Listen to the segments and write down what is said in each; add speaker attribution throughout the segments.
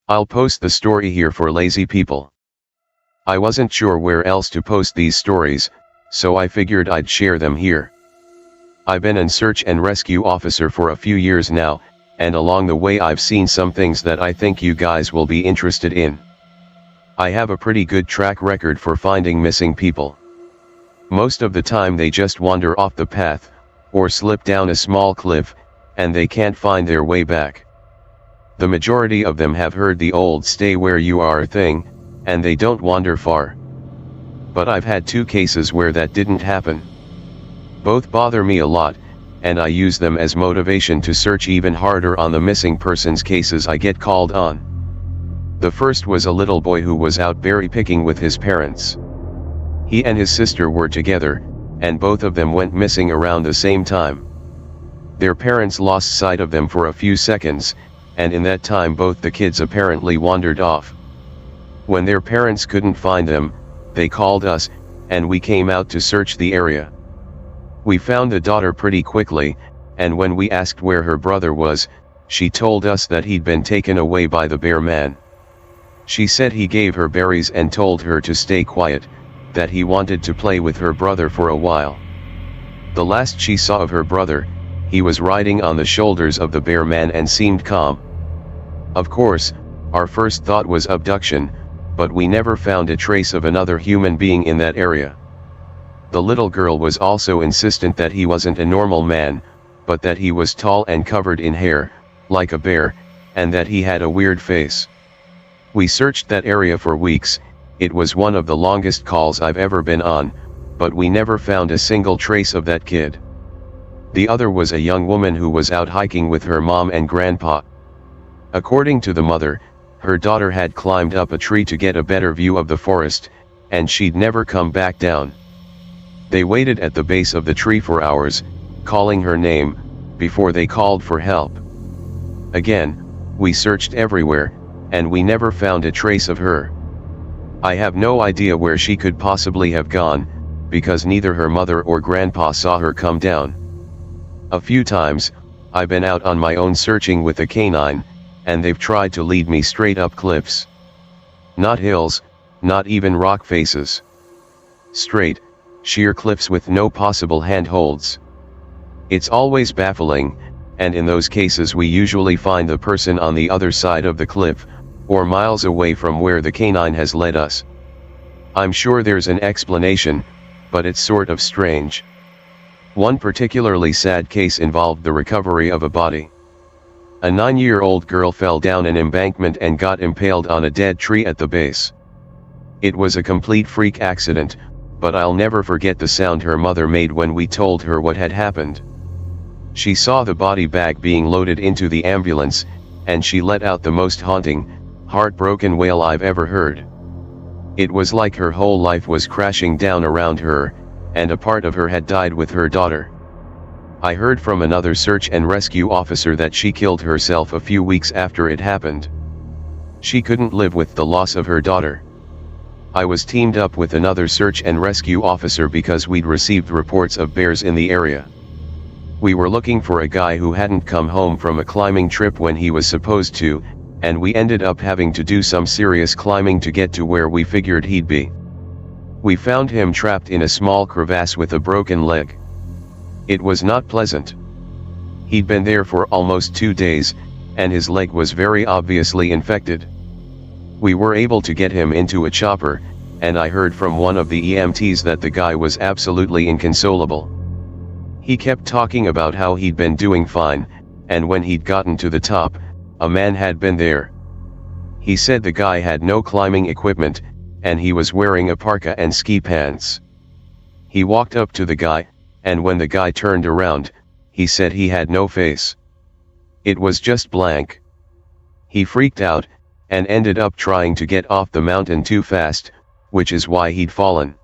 Speaker 1: I'll post the story here for lazy people. I wasn't sure where else to post these stories, so I figured I'd share them here. I've been an search and rescue officer for a few years now, and along the way I've seen some things that I think you guys will be interested in. I have a pretty good track record for finding missing people. Most of the time they just wander off the path, or slip down a small cliff, and they can't find their way back. The majority of them have heard the old "stay where you are" thing, and they don't wander far. But I've had 2 cases where that didn't happen. Both bother me a lot, and I use them as motivation to search even harder on the missing persons cases I get called on. The first was a little boy who was out berry picking with his parents. He and his sister were together, and both of them went missing around the same time. Their parents lost sight of them for a few seconds, and in that time both the kids apparently wandered off. When their parents couldn't find them, they called us, and we came out to search the area. We found the daughter pretty quickly, and when we asked where her brother was, she told us that he'd been taken away by the bear man. She said he gave her berries and told her to stay quiet, that he wanted to play with her brother for a while. The last she saw of her brother, he was riding on the shoulders of the bear man and seemed calm. Of course, our first thought was abduction, but we never found a trace of another human being in that area. The little girl was also insistent that he wasn't a normal man, but that he was tall and covered in hair, like a bear, and that he had a weird face. We searched that area for weeks. It was one of the longest calls I've ever been on, but we never found a single trace of that kid. The other was a young woman who was out hiking with her mom and grandpa. According to the mother, her daughter had climbed up a tree to get a better view of the forest, and she'd never come back down. They waited at the base of the tree for hours, calling her name, before they called for help. Again, we searched everywhere, and we never found a trace of her. I have no idea where she could possibly have gone, because neither her mother or grandpa saw her come down. A few times, I've been out on my own searching with a canine, and they've tried to lead me straight up cliffs. Not hills, not even rock faces. Straight, sheer cliffs with no possible handholds. It's always baffling, and in those cases we usually find the person on the other side of the cliff, or miles away from where the canine has led us. I'm sure there's an explanation, but it's sort of strange. One particularly sad case involved the recovery of a body. A 9-year-old girl fell down an embankment and got impaled on a dead tree at the base. It was a complete freak accident, but I'll never forget the sound her mother made when we told her what had happened. She saw the body bag being loaded into the ambulance, and she let out the most haunting, heartbroken wail I've ever heard. It was like her whole life was crashing down around her, and a part of her had died with her daughter. I heard from another search and rescue officer that she killed herself a few weeks after it happened. She couldn't live with the loss of her daughter. I was teamed up with another search and rescue officer because we'd received reports of bears in the area. We were looking for a guy who hadn't come home from a climbing trip when he was supposed to, and we ended up having to do some serious climbing to get to where we figured he'd be. We found him trapped in a small crevasse with a broken leg. It was not pleasant. He'd been there for almost 2 days, and his leg was very obviously infected. We were able to get him into a chopper, and I heard from one of the EMTs that the guy was absolutely inconsolable. He kept talking about how he'd been doing fine, and when he'd gotten to the top, a man had been there. He said the guy had no climbing equipment, and he was wearing a parka and ski pants. He walked up to the guy, and when the guy turned around, he said he had no face. It was just blank. He freaked out, and ended up trying to get off the mountain too fast, which is why he'd fallen.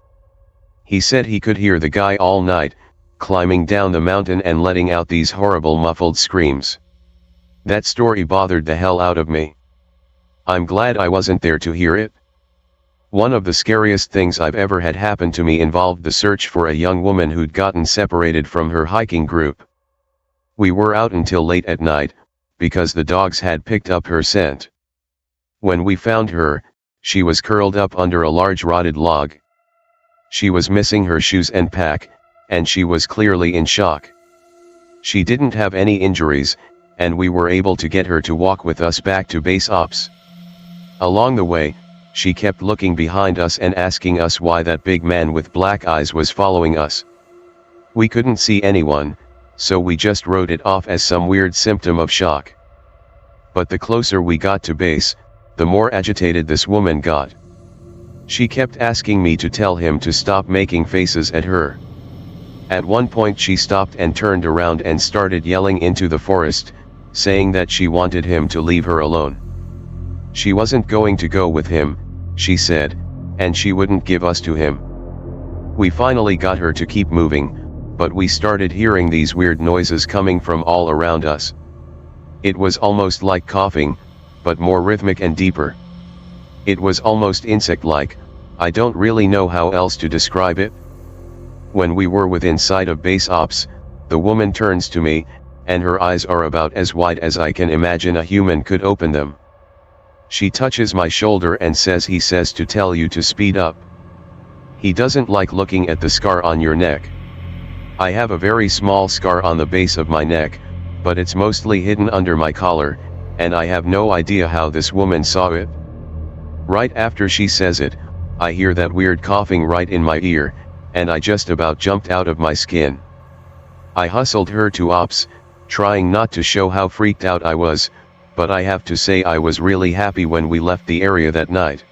Speaker 1: He said he could hear the guy all night, climbing down the mountain and letting out these horrible muffled screams. That story bothered the hell out of me. I'm glad I wasn't there to hear it. One of the scariest things I've ever had happen to me involved the search for a young woman who'd gotten separated from her hiking group. We were out until late at night, because the dogs had picked up her scent. When we found her, she was curled up under a large rotted log. She was missing her shoes and pack, and she was clearly in shock. She didn't have any injuries, and we were able to get her to walk with us back to base ops. Along the way, she kept looking behind us and asking us why that big man with black eyes was following us. We couldn't see anyone, so we just wrote it off as some weird symptom of shock. But the closer we got to base, the more agitated this woman got. She kept asking me to tell him to stop making faces at her. At one point she stopped and turned around and started yelling into the forest, saying that she wanted him to leave her alone. She wasn't going to go with him, she said, and she wouldn't give us to him. We finally got her to keep moving, but we started hearing these weird noises coming from all around us. It was almost like coughing, but more rhythmic and deeper. It was almost insect-like. I don't really know how else to describe it. When we were within sight of base ops, the woman turns to me, and her eyes are about as wide as I can imagine a human could open them. She touches my shoulder and he says to tell you to speed up. He doesn't like looking at the scar on your neck. I have a very small scar on the base of my neck, but it's mostly hidden under my collar, and I have no idea how this woman saw it. Right after she says it, I hear that weird coughing right in my ear, and I just about jumped out of my skin. I hustled her to ops, trying not to show how freaked out I was, but I have to say I was really happy when we left the area that night.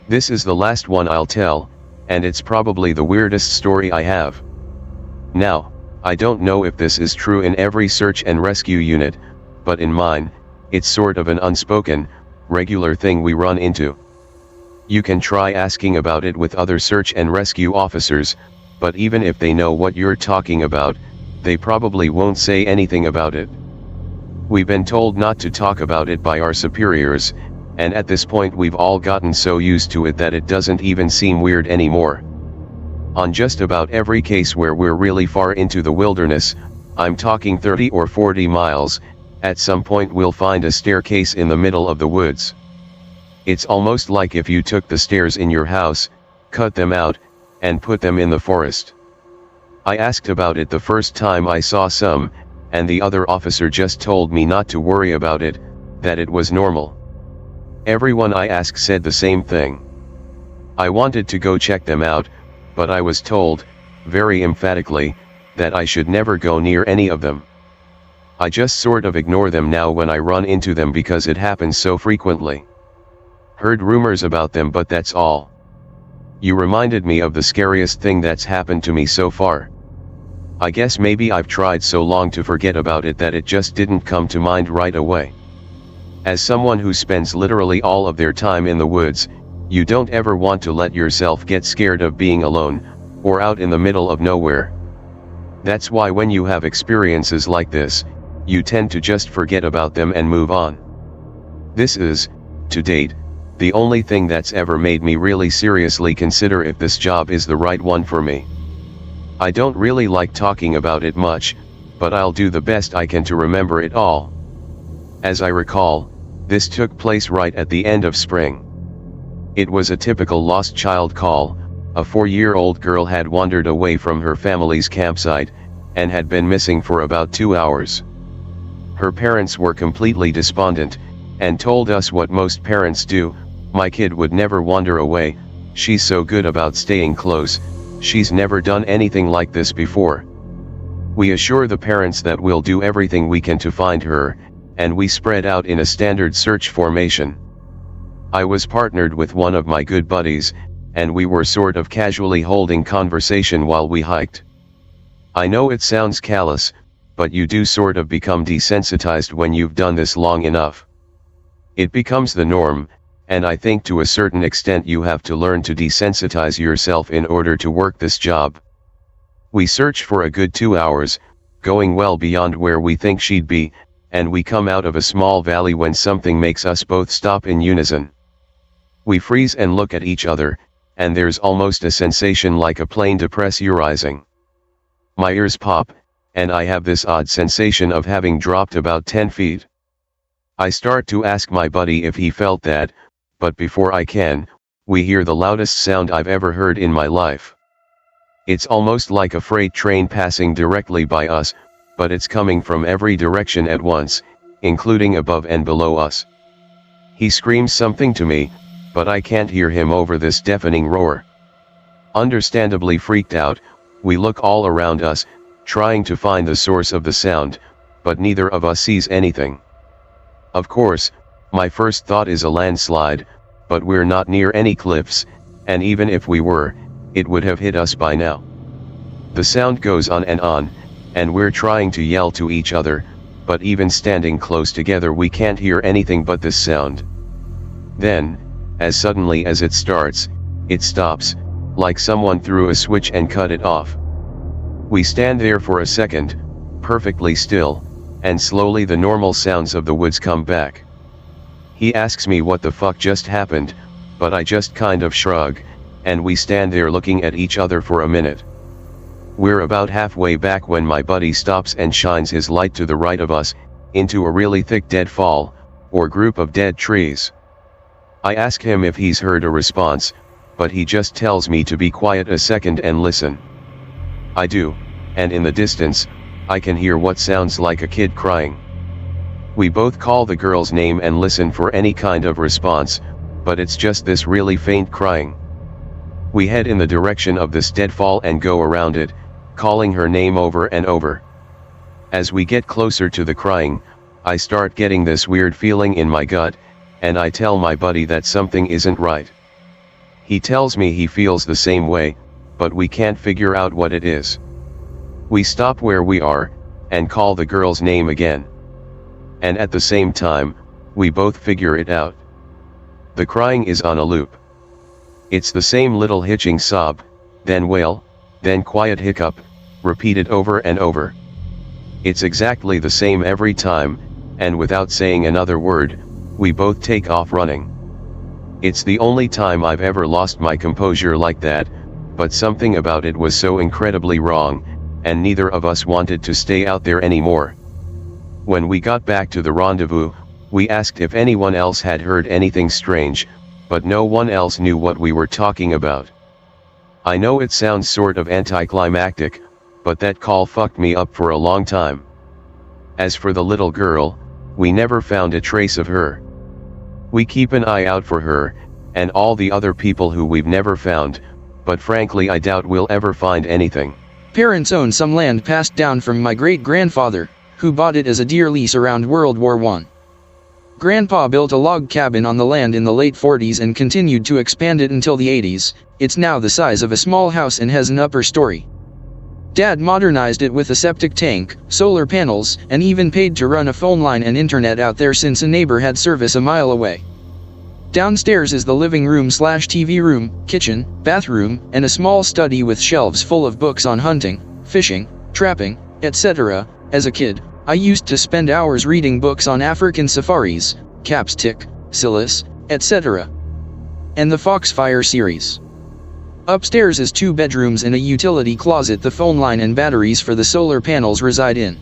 Speaker 1: This is the last one I'll tell, and it's probably the weirdest story I have. Now, I don't know if this is true in every search and rescue unit, but in mine, it's sort of an unspoken, regular thing we run into. You can try asking about it with other search and rescue officers, but even if they know what you're talking about, they probably won't say anything about it. We've been told not to talk about it by our superiors, and at this point we've all gotten so used to it that it doesn't even seem weird anymore. On just about every case where we're really far into the wilderness, I'm talking 30 or 40 miles, at some point we'll find a staircase in the middle of the woods. It's almost like if you took the stairs in your house, cut them out, and put them in the forest. I asked about it the first time I saw some, and the other officer just told me not to worry about it, that it was normal. Everyone I asked said the same thing. I wanted to go check them out, but I was told, very emphatically, that I should never go near any of them. I just sort of ignore them now when I run into them because it happens so frequently. Heard rumors about them, but that's all. You reminded me of the scariest thing that's happened to me so far. I guess maybe I've tried so long to forget about it that it just didn't come to mind right away. As someone who spends literally all of their time in the woods, you don't ever want to let yourself get scared of being alone, or out in the middle of nowhere. That's why when you have experiences like this, you tend to just forget about them and move on. This is, to date, the only thing that's ever made me really seriously consider if this job is the right one for me. I don't really like talking about it much, but I'll do the best I can to remember it all. As I recall, this took place right at the end of spring. It was a typical lost child call. A 4-year-old girl had wandered away from her family's campsite, and had been missing for about 2 hours. Her parents were completely despondent, and told us what most parents do: "My kid would never wander away, she's so good about staying close, she's never done anything like this before." We assure the parents that we'll do everything we can to find her, and we spread out in a standard search formation. I was partnered with one of my good buddies, and we were sort of casually holding conversation while we hiked. I know it sounds callous, but you do sort of become desensitized when you've done this long enough. It becomes the norm, and I think to a certain extent you have to learn to desensitize yourself in order to work this job. We search for a good 2 hours, going well beyond where we think she'd be, and we come out of a small valley when something makes us both stop in unison. We freeze and look at each other, and there's almost a sensation like a plane depressurizing. My ears pop, and I have this odd sensation of having dropped about 10 feet. I start to ask my buddy if he felt that, but before I can, we hear the loudest sound I've ever heard in my life. It's almost like a freight train passing directly by us, but it's coming from every direction at once, including above and below us. He screams something to me, but I can't hear him over this deafening roar. Understandably freaked out, we look all around us, trying to find the source of the sound, but neither of us sees anything. Of course, my first thought is a landslide, but we're not near any cliffs, and even if we were, it would have hit us by now. The sound goes on, and we're trying to yell to each other, but even standing close together we can't hear anything but this sound. Then, as suddenly as it starts, it stops, like someone threw a switch and cut it off. We stand there for a second, perfectly still, and slowly the normal sounds of the woods come back. He asks me what the fuck just happened, but I just kind of shrug, and we stand there looking at each other for a minute. We're about halfway back when my buddy stops and shines his light to the right of us, into a really thick deadfall, or group of dead trees. I ask him if he's heard a response, but he just tells me to be quiet a second and listen. I do, and in the distance, I can hear what sounds like a kid crying. We both call the girl's name and listen for any kind of response, but it's just this really faint crying. We head in the direction of this deadfall and go around it, calling her name over and over. As we get closer to the crying, I start getting this weird feeling in my gut, and I tell my buddy that something isn't right. He tells me he feels the same way, but we can't figure out what it is. We stop where we are, and call the girl's name again. And at the same time, we both figure it out. The crying is on a loop. It's the same little hitching sob, then wail, then quiet hiccup, repeated over and over. It's exactly the same every time, and without saying another word, we both take off running. It's the only time I've ever lost my composure like that, but something about it was so incredibly wrong, and neither of us wanted to stay out there anymore. When we got back to the rendezvous, we asked if anyone else had heard anything strange, but no one else knew what we were talking about. I know it sounds sort of anticlimactic, but that call fucked me up for a long time. As for the little girl, we never found a trace of her. We keep an eye out for her, and all the other people who we've never found, but frankly I doubt we'll ever find anything.
Speaker 2: Parents own some land passed down from my great-grandfather, who bought it as a deer lease around World War I. Grandpa built a log cabin on the land in the late 40s and continued to expand it until the 80s. It's now the size of a small house and has an upper story. Dad modernized it with a septic tank, solar panels, and even paid to run a phone line and internet out there since a neighbor had service a mile away. Downstairs is the living room/TV room, kitchen, bathroom, and a small study with shelves full of books on hunting, fishing, trapping, etc. As a kid, I used to spend hours reading books on African safaris, capstic, Silas, etc. and the Foxfire series. Upstairs is 2 bedrooms and a utility closet the phone line and batteries for the solar panels reside in.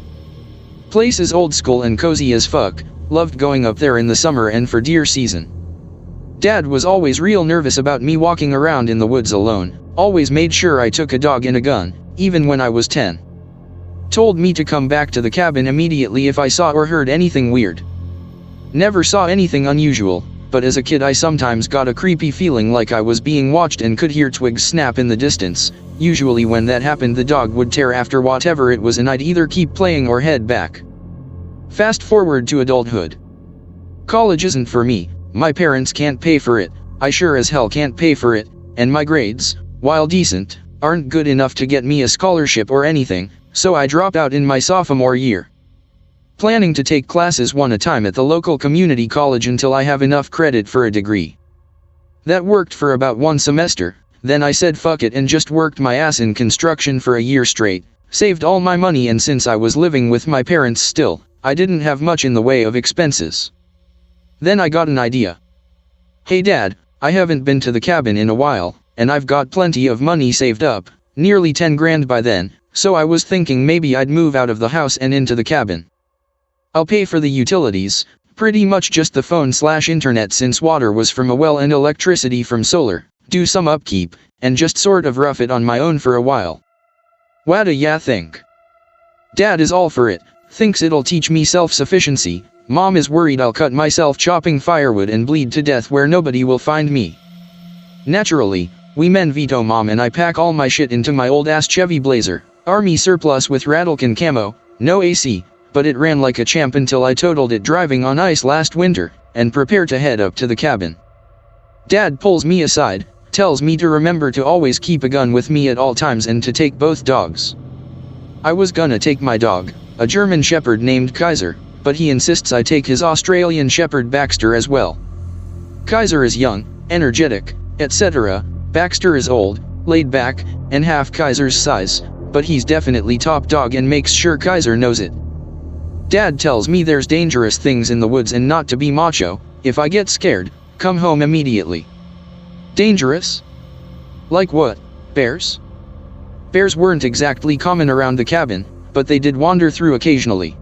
Speaker 2: Place is old school and cozy as fuck, loved going up there in the summer and for deer season. Dad was always real nervous about me walking around in the woods alone, always made sure I took a dog and a gun, even when I was 10. Told me to come back to the cabin immediately if I saw or heard anything weird. Never saw anything unusual, but as a kid I sometimes got a creepy feeling like I was being watched and could hear twigs snap in the distance. Usually when that happened the dog would tear after whatever it was and I'd either keep playing or head back. Fast forward to adulthood. College isn't for me, my parents can't pay for it, I sure as hell can't pay for it, and my grades, while decent, aren't good enough to get me a scholarship or anything, so I dropped out in my sophomore year. Planning to take classes one at a time at the local community college until I have enough credit for a degree. That worked for about 1 semester, then I said fuck it and just worked my ass in construction for a year straight, saved all my money, and since I was living with my parents still, I didn't have much in the way of expenses. Then I got an idea. Hey Dad, I haven't been to the cabin in a while, and I've got plenty of money saved up, nearly 10 grand by then, so I was thinking maybe I'd move out of the house and into the cabin. I'll pay for the utilities, Pretty much just the phone/internet since water was from a well and electricity from solar, do some upkeep, and just sort of rough it on my own for a while. Whadda ya think? Dad is all for it, thinks it'll teach me self-sufficiency. Mom is worried I'll cut myself chopping firewood and bleed to death where nobody will find me. Naturally, we men veto Mom and I pack all my shit into my old ass Chevy Blazer, army surplus with Rattlecan camo, no AC, but it ran like a champ until I totaled it driving on ice last winter, and prepare to head up to the cabin. Dad pulls me aside, tells me to remember to always keep a gun with me at all times and to take both dogs. I was gonna take my dog, a German Shepherd named Kaiser, but he insists I take his Australian Shepherd Baxter as well. Kaiser is young, energetic, etc. Baxter is old, laid back, and half Kaiser's size, but he's definitely top dog and makes sure Kaiser knows it. Dad tells me there's dangerous things in the woods and not to be macho. If I get scared, come home immediately. Dangerous? Like what? Bears? Bears weren't exactly common around the cabin, but they did wander through occasionally.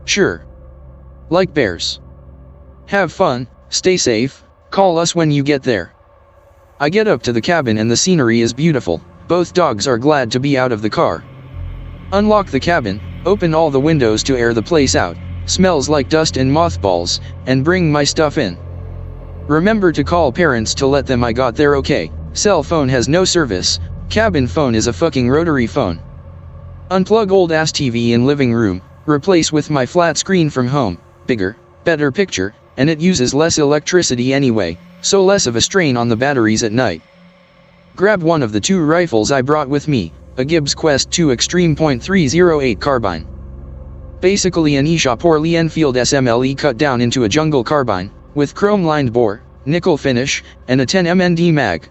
Speaker 2: Sure. Like bears. Have fun, stay safe, call us when you get there. I get up to the cabin and the scenery is beautiful. Both dogs are glad to be out of the car. Unlock the cabin, open all the windows to air the place out, smells like dust and mothballs, and bring my stuff in. Remember to call parents to let them I got there okay. Cell phone has no service, cabin phone is a fucking rotary phone. Unplug old ass TV in living room, replace with my flat screen from home, bigger, better picture, and it uses less electricity anyway, so less of a strain on the batteries at night. Grab one of the 2 rifles I brought with me, a Gibbs Quest 2 Extreme .308 carbine. Basically an Poorly Enfield SMLE cut down into a jungle carbine, with chrome-lined bore, nickel finish, and a 10 MND mag.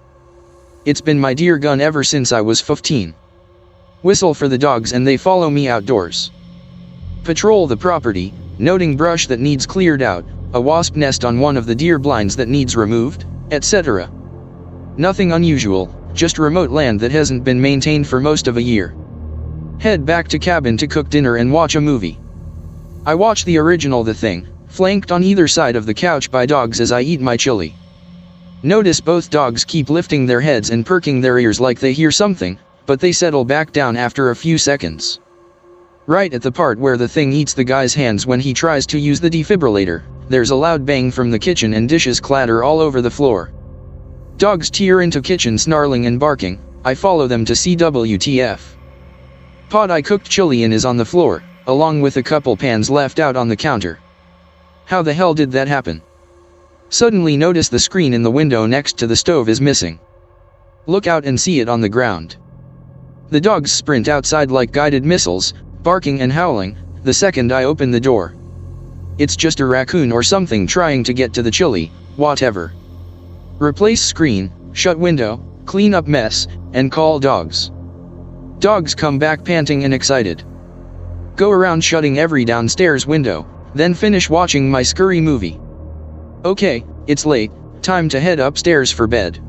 Speaker 2: It's been my dear gun ever since I was 15. Whistle for the dogs and they follow me outdoors. Patrol the property, noting brush that needs cleared out, a wasp nest on one of the deer blinds that needs removed, etc. Nothing unusual, just remote land that hasn't been maintained for most of a year. Head back to cabin to cook dinner and watch a movie. I watch the original The Thing, flanked on either side of the couch by dogs as I eat my chili. Notice both dogs keep lifting their heads and perking their ears like they hear something, but they settle back down after a few seconds. Right at the part where the thing eats the guy's hands when he tries to use the defibrillator, there's a loud bang from the kitchen and dishes clatter all over the floor. Dogs tear into kitchen snarling and barking. I follow them to see WTF. Pot I cooked chili in is on the floor, along with a couple pans left out on the counter. How the hell did that happen? Suddenly notice the screen in the window next to the stove is missing. Look out and see it on the ground. The dogs sprint outside like guided missiles, barking and howling, the second I open the door. It's just a raccoon or something trying to get to the chili, whatever. Replace screen, shut window, clean up mess, and call dogs. Dogs come back panting and excited. Go around shutting every downstairs window, then finish watching my scurry movie. Okay, it's late, time to head upstairs for bed.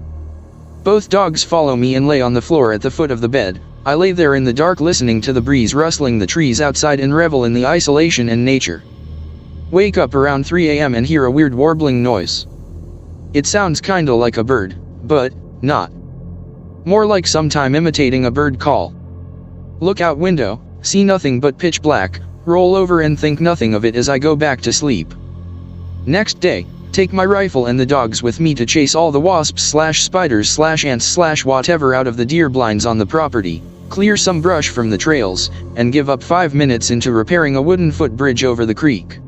Speaker 2: Both dogs follow me and lay on the floor at the foot of the bed. I lay there in the dark listening to the breeze rustling the trees outside and revel in the isolation and nature. Wake up around 3 a.m. and hear a weird warbling noise. It sounds kinda like a bird, but not. More like sometime imitating a bird call. Look out window, see nothing but pitch black, roll over and think nothing of it as I go back to sleep. Next day, take my rifle and the dogs with me to chase all the wasps/spiders/ants/whatever out of the deer blinds on the property, clear some brush from the trails, and give up 5 minutes into repairing a wooden footbridge over the creek.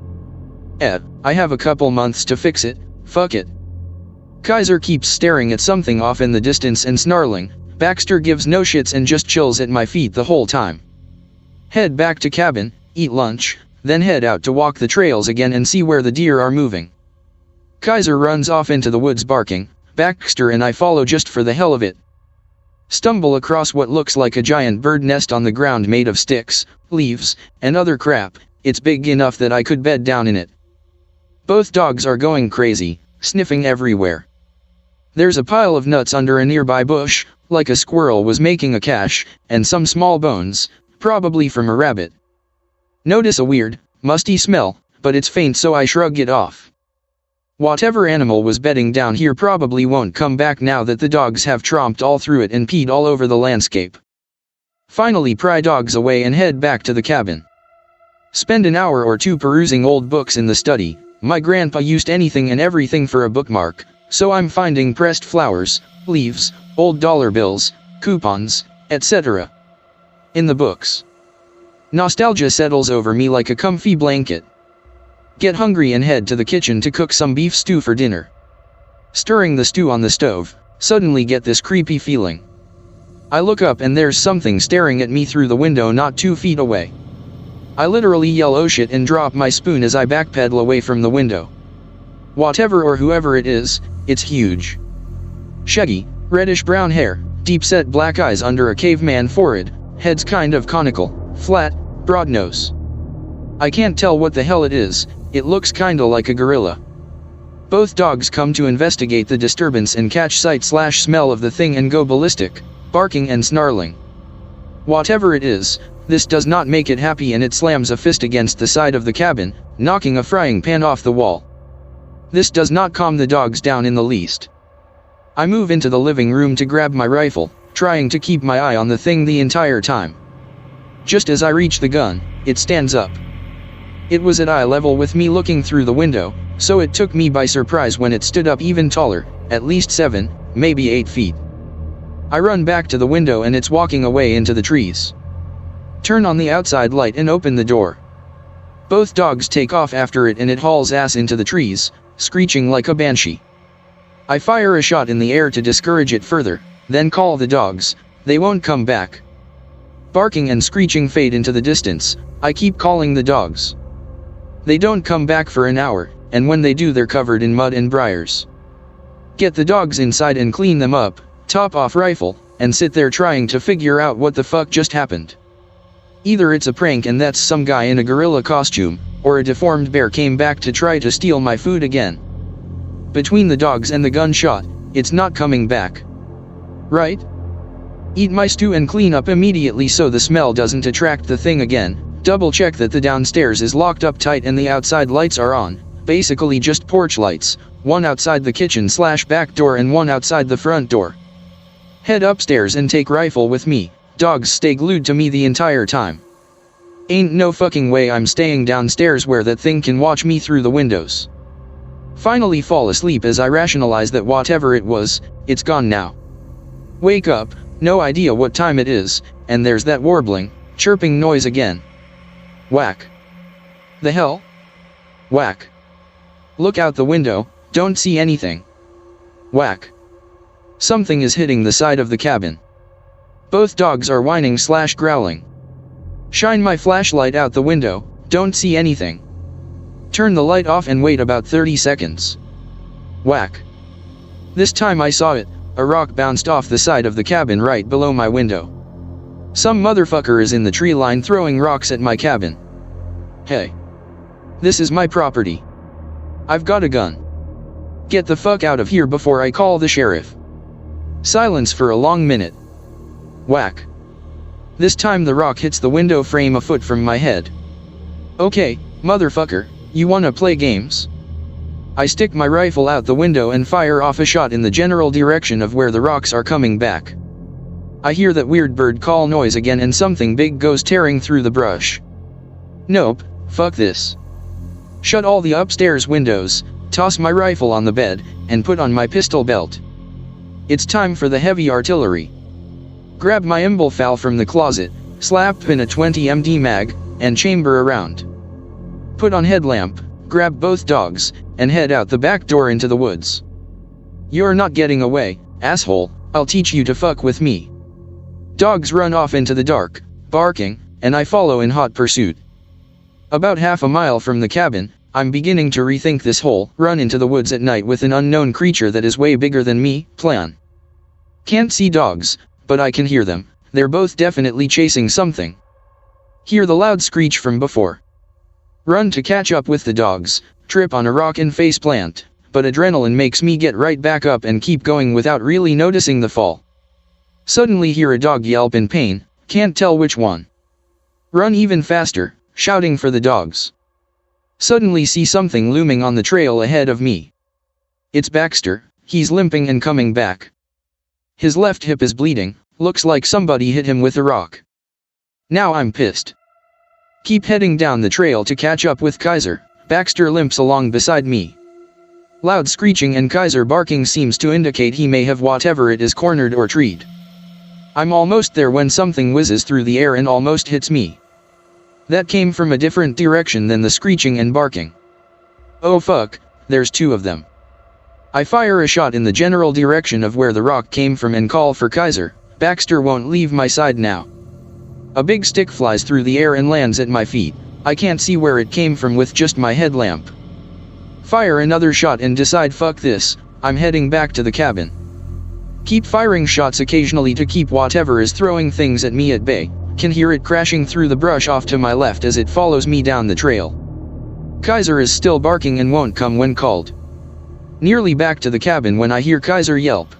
Speaker 2: I have a couple months to fix it, fuck it. Kaiser keeps staring at something off in the distance and snarling. Baxter gives no shits and just chills at my feet the whole time. Head back to cabin, eat lunch, then head out to walk the trails again and see where the deer are moving. Kaiser runs off into the woods barking. Baxter and I follow just for the hell of it. Stumble across what looks like a giant bird nest on the ground made of sticks, leaves, and other crap. It's big enough that I could bed down in it. Both dogs are going crazy, sniffing everywhere. There's a pile of nuts under a nearby bush, like a squirrel was making a cache, and some small bones, probably from a rabbit. Notice a weird, musty smell, but it's faint so I shrug it off. Whatever animal was bedding down here probably won't come back now that the dogs have tromped all through it and peed all over the landscape. Finally pry dogs away and head back to the cabin. Spend an hour or two perusing old books in the study. My grandpa used anything and everything for a bookmark, so I'm finding pressed flowers, leaves, old dollar bills, coupons, etc. in the books. Nostalgia settles over me like a comfy blanket. Get hungry and head to the kitchen to cook some beef stew for dinner. Stirring the stew on the stove, suddenly get this creepy feeling. I look up and there's something staring at me through the window not 2 feet away. I literally yell oh shit and drop my spoon as I backpedal away from the window. Whatever or whoever it is, it's huge. Shaggy, reddish brown hair, deep-set black eyes under a caveman forehead, head's kind of conical, flat, broad nose. I can't tell what the hell it is, it looks kinda like a gorilla. Both dogs come to investigate the disturbance and catch sight/smell of the thing and go ballistic, barking and snarling. Whatever it is, this does not make it happy and it slams a fist against the side of the cabin, knocking a frying pan off the wall. This does not calm the dogs down in the least. I move into the living room to grab my rifle, trying to keep my eye on the thing the entire time. Just as I reach the gun, it stands up. It was at eye level with me looking through the window, so it took me by surprise when it stood up even taller, at least 7, maybe 8 feet. I run back to the window and it's walking away into the trees. Turn on the outside light and open the door. Both dogs take off after it and it hauls ass into the trees, screeching like a banshee. I fire a shot in the air to discourage it further, then call the dogs. They won't come back. Barking and screeching fade into the distance. I keep calling the dogs. They don't come back for an hour, and when they do they're covered in mud and briars. Get the dogs inside and clean them up, top off rifle, and sit there trying to figure out what the fuck just happened. Either it's a prank and that's some guy in a gorilla costume, or a deformed bear came back to try to steal my food again. Between the dogs and the gunshot, it's not coming back. Right? Eat my stew and clean up immediately so the smell doesn't attract the thing again. Double check that the downstairs is locked up tight and the outside lights are on, basically just porch lights, one outside the kitchen/back door and one outside the front door. Head upstairs and take rifle with me. Dogs stay glued to me the entire time. Ain't no fucking way I'm staying downstairs where that thing can watch me through the windows. Finally fall asleep as I rationalize that whatever it was, it's gone now. Wake up, no idea what time it is, and there's that warbling, chirping noise again. Whack. The hell? Whack. Look out the window, don't see anything. Whack. Something is hitting the side of the cabin. Both dogs are whining/growling. Shine my flashlight out the window, don't see anything. Turn the light off and wait about 30 seconds. Whack. This time I saw it, a rock bounced off the side of the cabin right below my window. Some motherfucker is in the tree line throwing rocks at my cabin. Hey. This is my property. I've got a gun. Get the fuck out of here before I call the sheriff. Silence for a long minute. Whack. This time the rock hits the window frame a foot from my head. Okay, motherfucker, you wanna play games? I stick my rifle out the window and fire off a shot in the general direction of where the rocks are coming back. I hear that weird bird call noise again and something big goes tearing through the brush. Nope, fuck this. Shut all the upstairs windows, toss my rifle on the bed, and put on my pistol belt. It's time for the heavy artillery. Grab my imbal from the closet, slap in a 20 MD mag, and chamber around. Put on headlamp, grab both dogs, and head out the back door into the woods. You're not getting away, asshole, I'll teach you to fuck with me. Dogs run off into the dark, barking, and I follow in hot pursuit. About half a mile from the cabin, I'm beginning to rethink this whole run into the woods at night with an unknown creature that is way bigger than me plan. Can't see dogs, but I can hear them. They're both definitely chasing something. Hear the loud screech from before. Run to catch up with the dogs, trip on a rock and face plant, but adrenaline makes me get right back up and keep going without really noticing the fall. Suddenly hear a dog yelp in pain, can't tell which one. Run even faster, shouting for the dogs. Suddenly see something looming on the trail ahead of me. It's Baxter. He's limping and coming back. His left hip is bleeding, looks like somebody hit him with a rock. Now I'm pissed. Keep heading down the trail to catch up with Kaiser. Baxter limps along beside me. Loud screeching and Kaiser barking seems to indicate he may have whatever it is cornered or treed. I'm almost there when something whizzes through the air and almost hits me. That came from a different direction than the screeching and barking. Oh fuck, there's two of them. I fire a shot in the general direction of where the rock came from and call for Kaiser. Baxter won't leave my side now. A big stick flies through the air and lands at my feet. I can't see where it came from with just my headlamp. Fire another shot and decide fuck this, I'm heading back to the cabin. Keep firing shots occasionally to keep whatever is throwing things at me at bay. Can hear it crashing through the brush off to my left as it follows me down the trail. Kaiser is still barking and won't come when called. Nearly back to the cabin when I hear Kaiser yelp.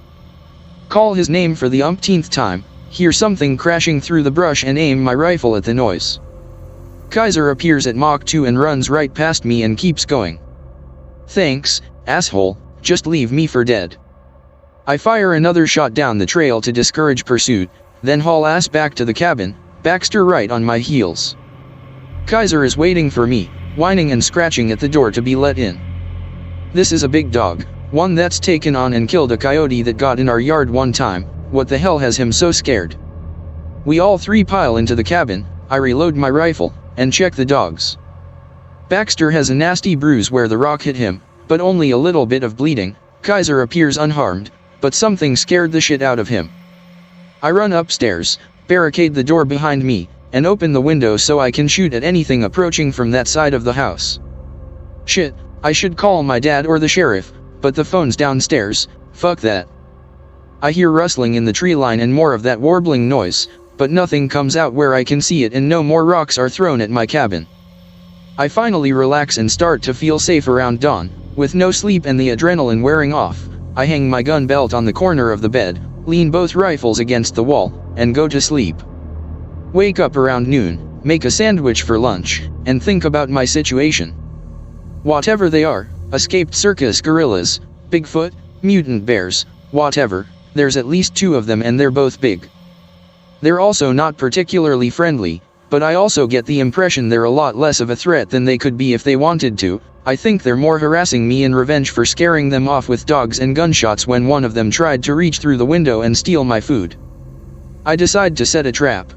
Speaker 2: Call his name for the umpteenth time, hear something crashing through the brush and aim my rifle at the noise. Kaiser appears at Mach 2 and runs right past me and keeps going. Thanks, asshole, just leave me for dead. I fire another shot down the trail to discourage pursuit, then haul ass back to the cabin, Baxter right on my heels. Kaiser is waiting for me, whining and scratching at the door to be let in. This is a big dog, one that's taken on and killed a coyote that got in our yard one time. What the hell has him so scared? We all three pile into the cabin, I reload my rifle, and check the dogs. Baxter has a nasty bruise where the rock hit him, but only a little bit of bleeding. Kaiser appears unharmed, but something scared the shit out of him. I run upstairs, barricade the door behind me, and open the window so I can shoot at anything approaching from that side of the house. Shit, I should call my dad or the sheriff, but the phone's downstairs, fuck that. I hear rustling in the tree line and more of that warbling noise, but nothing comes out where I can see it and no more rocks are thrown at my cabin. I finally relax and start to feel safe around dawn. With no sleep and the adrenaline wearing off, I hang my gun belt on the corner of the bed, lean both rifles against the wall, and go to sleep. Wake up around noon, make a sandwich for lunch, and think about my situation. Whatever they are, escaped circus gorillas, Bigfoot, mutant bears, whatever, there's at least two of them and they're both big. They're also not particularly friendly, but I also get the impression they're a lot less of a threat than they could be if they wanted to. I think they're more harassing me in revenge for scaring them off with dogs and gunshots when one of them tried to reach through the window and steal my food. I decide to set a trap.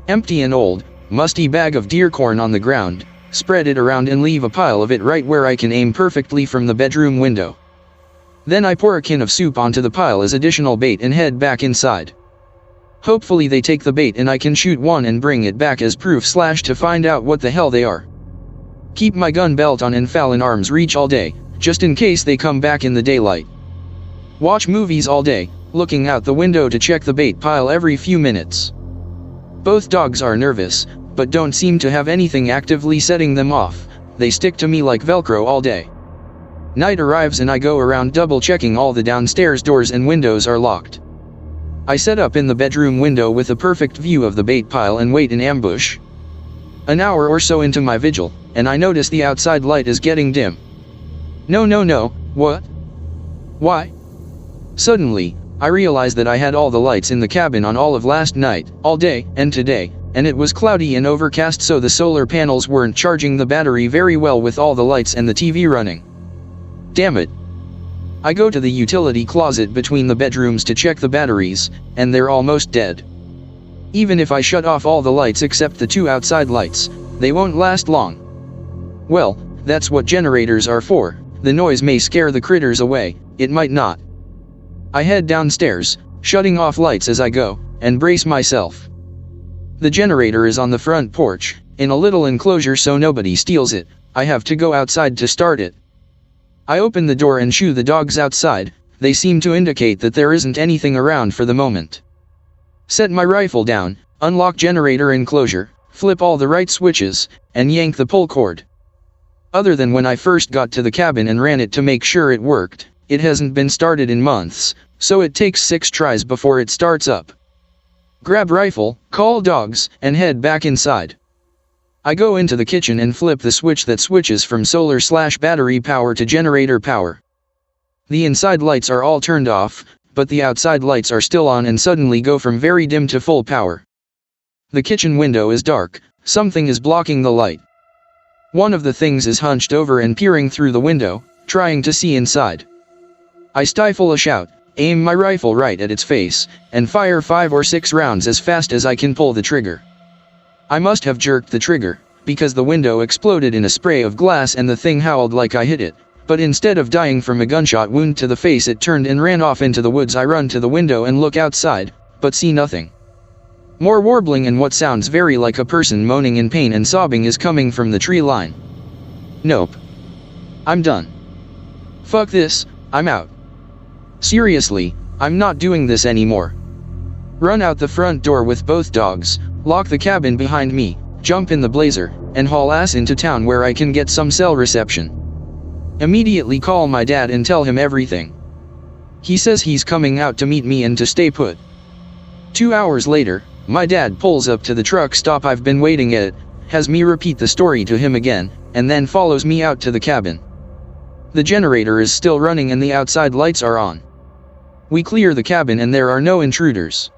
Speaker 2: Empty an old, musty bag of deer corn on the ground, spread it around and leave a pile of it right where I can aim perfectly from the bedroom window. Then I pour a can of soup onto the pile as additional bait and head back inside. Hopefully they take the bait and I can shoot one and bring it back as proof / to find out what the hell they are. Keep my gun belt on and Fallon arms reach all day, just in case they come back in the daylight. Watch movies all day, looking out the window to check the bait pile every few minutes. Both dogs are nervous, but don't seem to have anything actively setting them off. They stick to me like Velcro all day. Night arrives and I go around double checking all the downstairs doors and windows are locked. I set up in the bedroom window with a perfect view of the bait pile and wait in ambush. An hour or so into my vigil, and I notice the outside light is getting dim. No, what? Why? Suddenly, I realize that I had all the lights in the cabin on all of last night, all day, and today, and it was cloudy and overcast so the solar panels weren't charging the battery very well with all the lights and the TV running. Damn it. I go to the utility closet between the bedrooms to check the batteries, and they're almost dead. Even if I shut off all the lights except the two outside lights, they won't last long. Well, that's what generators are for. The noise may scare the critters away, it might not. I head downstairs, shutting off lights as I go, and brace myself. The generator is on the front porch, in a little enclosure so nobody steals it. I have to go outside to start it. I open the door and shoo the dogs outside. They seem to indicate that there isn't anything around for the moment. Set my rifle down, unlock generator enclosure, flip all the right switches, and yank the pull cord. Other than when I first got to the cabin and ran it to make sure it worked, it hasn't been started in months, so it takes 6 tries before it starts up. Grab rifle, call dogs, and head back inside. I go into the kitchen and flip the switch that switches from solar/battery power to generator power. The inside lights are all turned off, but the outside lights are still on and suddenly go from very dim to full power. The kitchen window is dark, something is blocking the light. One of the things is hunched over and peering through the window, trying to see inside. I stifle a shout, aim my rifle right at its face, and fire 5 or 6 rounds as fast as I can pull the trigger. I must have jerked the trigger, because the window exploded in a spray of glass and the thing howled like I hit it, but instead of dying from a gunshot wound to the face it turned and ran off into the woods. I run to the window and look outside, but see nothing. More warbling and what sounds very like a person moaning in pain and sobbing is coming from the tree line. Nope. I'm done. Fuck this, I'm out. Seriously, I'm not doing this anymore. Run out the front door with both dogs, lock the cabin behind me, jump in the Blazer, and haul ass into town where I can get some cell reception. Immediately call my dad and tell him everything. He says he's coming out to meet me and to stay put. 2 hours later, my dad pulls up to the truck stop I've been waiting at, has me repeat the story to him again, and then follows me out to the cabin. The generator is still running and the outside lights are on. We clear the cabin and there are no intruders.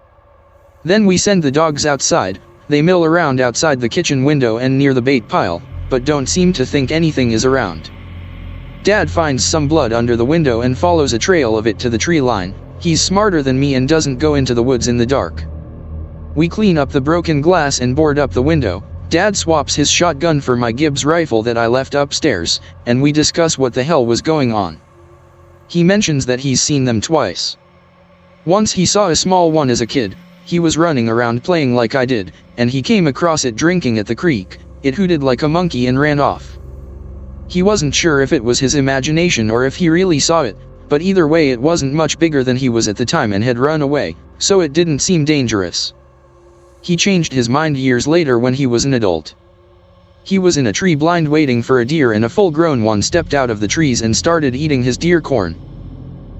Speaker 2: Then we send the dogs outside. They mill around outside the kitchen window and near the bait pile, but don't seem to think anything is around. Dad finds some blood under the window and follows a trail of it to the tree line. He's smarter than me and doesn't go into the woods in the dark. We clean up the broken glass and board up the window. Dad swaps his shotgun for my Gibbs rifle that I left upstairs, and we discuss what the hell was going on. He mentions that he's seen them twice. Once he saw a small one as a kid. He was running around playing like I did, and he came across it drinking at the creek. It hooted like a monkey and ran off. He wasn't sure if it was his imagination or if he really saw it, but either way it wasn't much bigger than he was at the time and had run away, so it didn't seem dangerous. He changed his mind years later when he was an adult. He was in a tree blind waiting for a deer and a full-grown one stepped out of the trees and started eating his deer corn.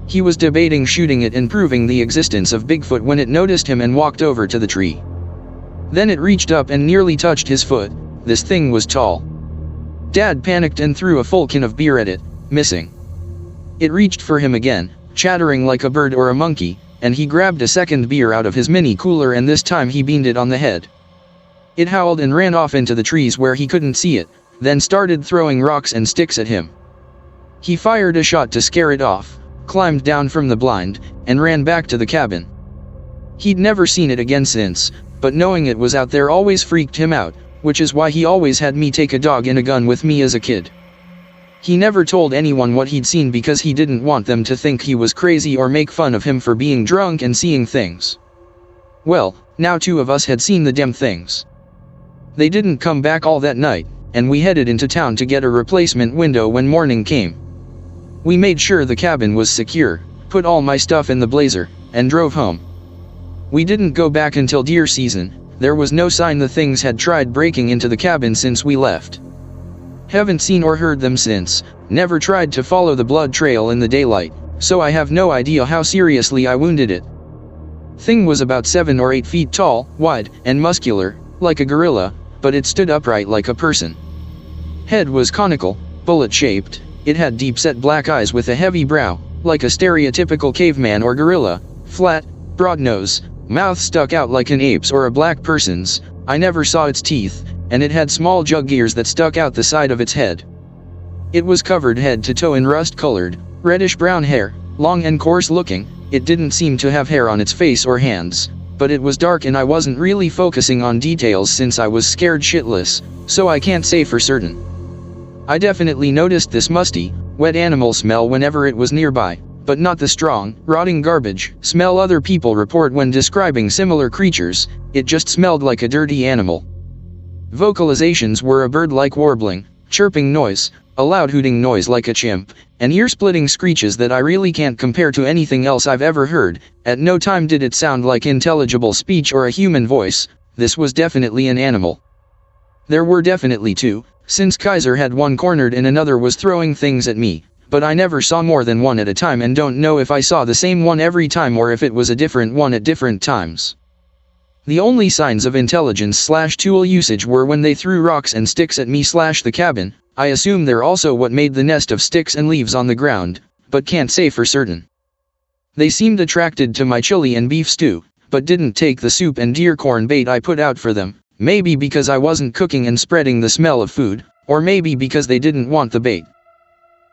Speaker 2: He was debating shooting it and proving the existence of Bigfoot when it noticed him and walked over to the tree. Then it reached up and nearly touched his foot. This thing was tall. Dad panicked and threw a full can of beer at it, missing. It reached for him again, chattering like a bird or a monkey, and he grabbed a second beer out of his mini cooler and this time he beamed it on the head. It howled and ran off into the trees where he couldn't see it, then started throwing rocks and sticks at him. He fired a shot to scare it off, climbed down from the blind, and ran back to the cabin. He'd never seen it again since, but knowing it was out there always freaked him out, which is why he always had me take a dog and a gun with me as a kid. He never told anyone what he'd seen because he didn't want them to think he was crazy or make fun of him for being drunk and seeing things. Well, now 2 of us had seen the damn things. They didn't come back all that night, and we headed into town to get a replacement window when morning came. We made sure the cabin was secure, put all my stuff in the Blazer, and drove home. We didn't go back until deer season. There was no sign the things had tried breaking into the cabin since we left. Haven't seen or heard them since, never tried to follow the blood trail in the daylight, so I have no idea how seriously I wounded it. Thing was about 7 or 8 feet tall, wide, and muscular, like a gorilla, but it stood upright like a person. Head was conical, bullet-shaped. It had deep-set black eyes with a heavy brow, like a stereotypical caveman or gorilla, flat, broad nose, mouth stuck out like an ape's or a black person's. I never saw its teeth, and it had small jug ears that stuck out the side of its head. It was covered head to toe in rust-colored, reddish-brown hair, long and coarse-looking. It didn't seem to have hair on its face or hands, but it was dark and I wasn't really focusing on details since I was scared shitless, so I can't say for certain. I definitely noticed this musty, wet animal smell whenever it was nearby, but not the strong, rotting garbage smell other people report when describing similar creatures. It just smelled like a dirty animal. Vocalizations were a bird-like warbling, chirping noise, a loud hooting noise like a chimp, and ear-splitting screeches that I really can't compare to anything else I've ever heard. At no time did it sound like intelligible speech or a human voice. This was definitely an animal. There were definitely 2. Since Kaiser had one cornered and another was throwing things at me, but I never saw more than one at a time and don't know if I saw the same one every time or if it was a different one at different times. The only signs of intelligence/tool usage were when they threw rocks and sticks at me/the cabin. I assume they're also what made the nest of sticks and leaves on the ground, but can't say for certain. They seemed attracted to my chili and beef stew, but didn't take the soup and deer corn bait I put out for them, maybe because I wasn't cooking and spreading the smell of food, or maybe because they didn't want the bait.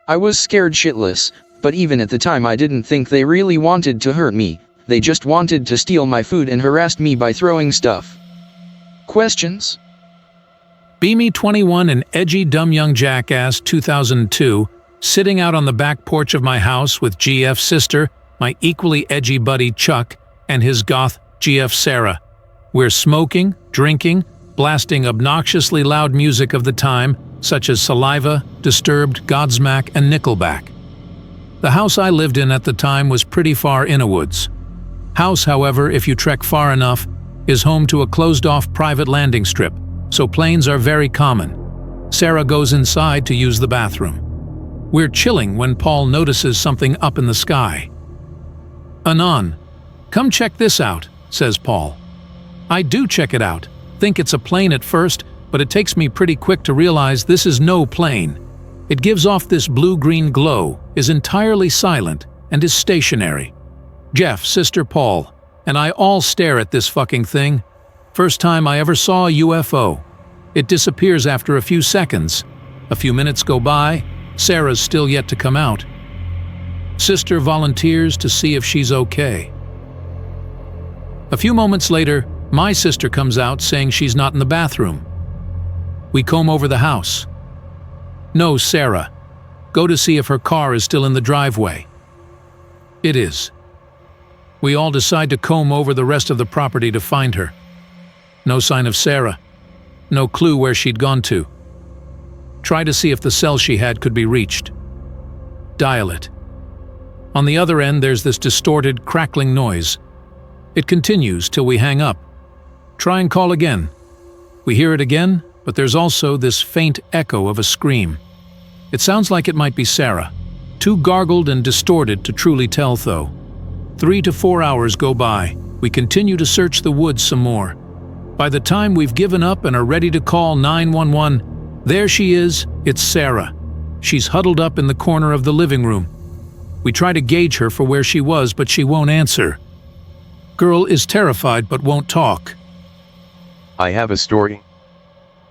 Speaker 2: I was scared shitless, but even at the time I didn't think they really wanted to hurt me. They just wanted to steal my food and harassed me by throwing stuff. Questions?
Speaker 3: Beamy 21 and Edgy Dumb Young Jackass 2002, sitting out on the back porch of my house with GF's sister, my equally edgy buddy Chuck, and his goth GF Sarah. We're smoking, drinking, blasting obnoxiously loud music of the time, such as Saliva, Disturbed, Godsmack, and Nickelback. The house I lived in at the time was pretty far Innawoods. House, however, if you trek far enough, is home to a closed-off private landing strip, so planes are very common. Sarah goes inside to use the bathroom. We're chilling when Paul notices something up in the sky. "Anon, come check this out," says Paul. I do check it out, think it's a plane at first, but it takes me pretty quick to realize this is no plane. It gives off this blue-green glow, is entirely silent, and is stationary. Jeff, sister Paul, and I all stare at this fucking thing. First time I ever saw a UFO. It disappears after a few seconds. A few minutes go by, Sarah's still yet to come out. Sister volunteers to see if she's okay. A few moments later, my sister comes out saying she's not in the bathroom. We comb over the house. No, Sarah. Go to see if her car is still in the driveway. It is. We all decide to comb over the rest of the property to find her. No sign of Sarah. No clue where she'd gone to. Try to see if the cell she had could be reached. Dial it. On the other end, there's this distorted, crackling noise. It continues till we hang up. Try and call again. We hear it again, but there's also this faint echo of a scream. It sounds like it might be Sarah. Too gargled and distorted to truly tell, though. 3 to 4 hours go by. We continue to search the woods some more. By the time we've given up and are ready to call 911, there she is, it's Sarah. She's huddled up in the corner of the living room. We try to gauge her for where she was, but she won't answer. Girl is terrified but won't talk.
Speaker 1: I have a story.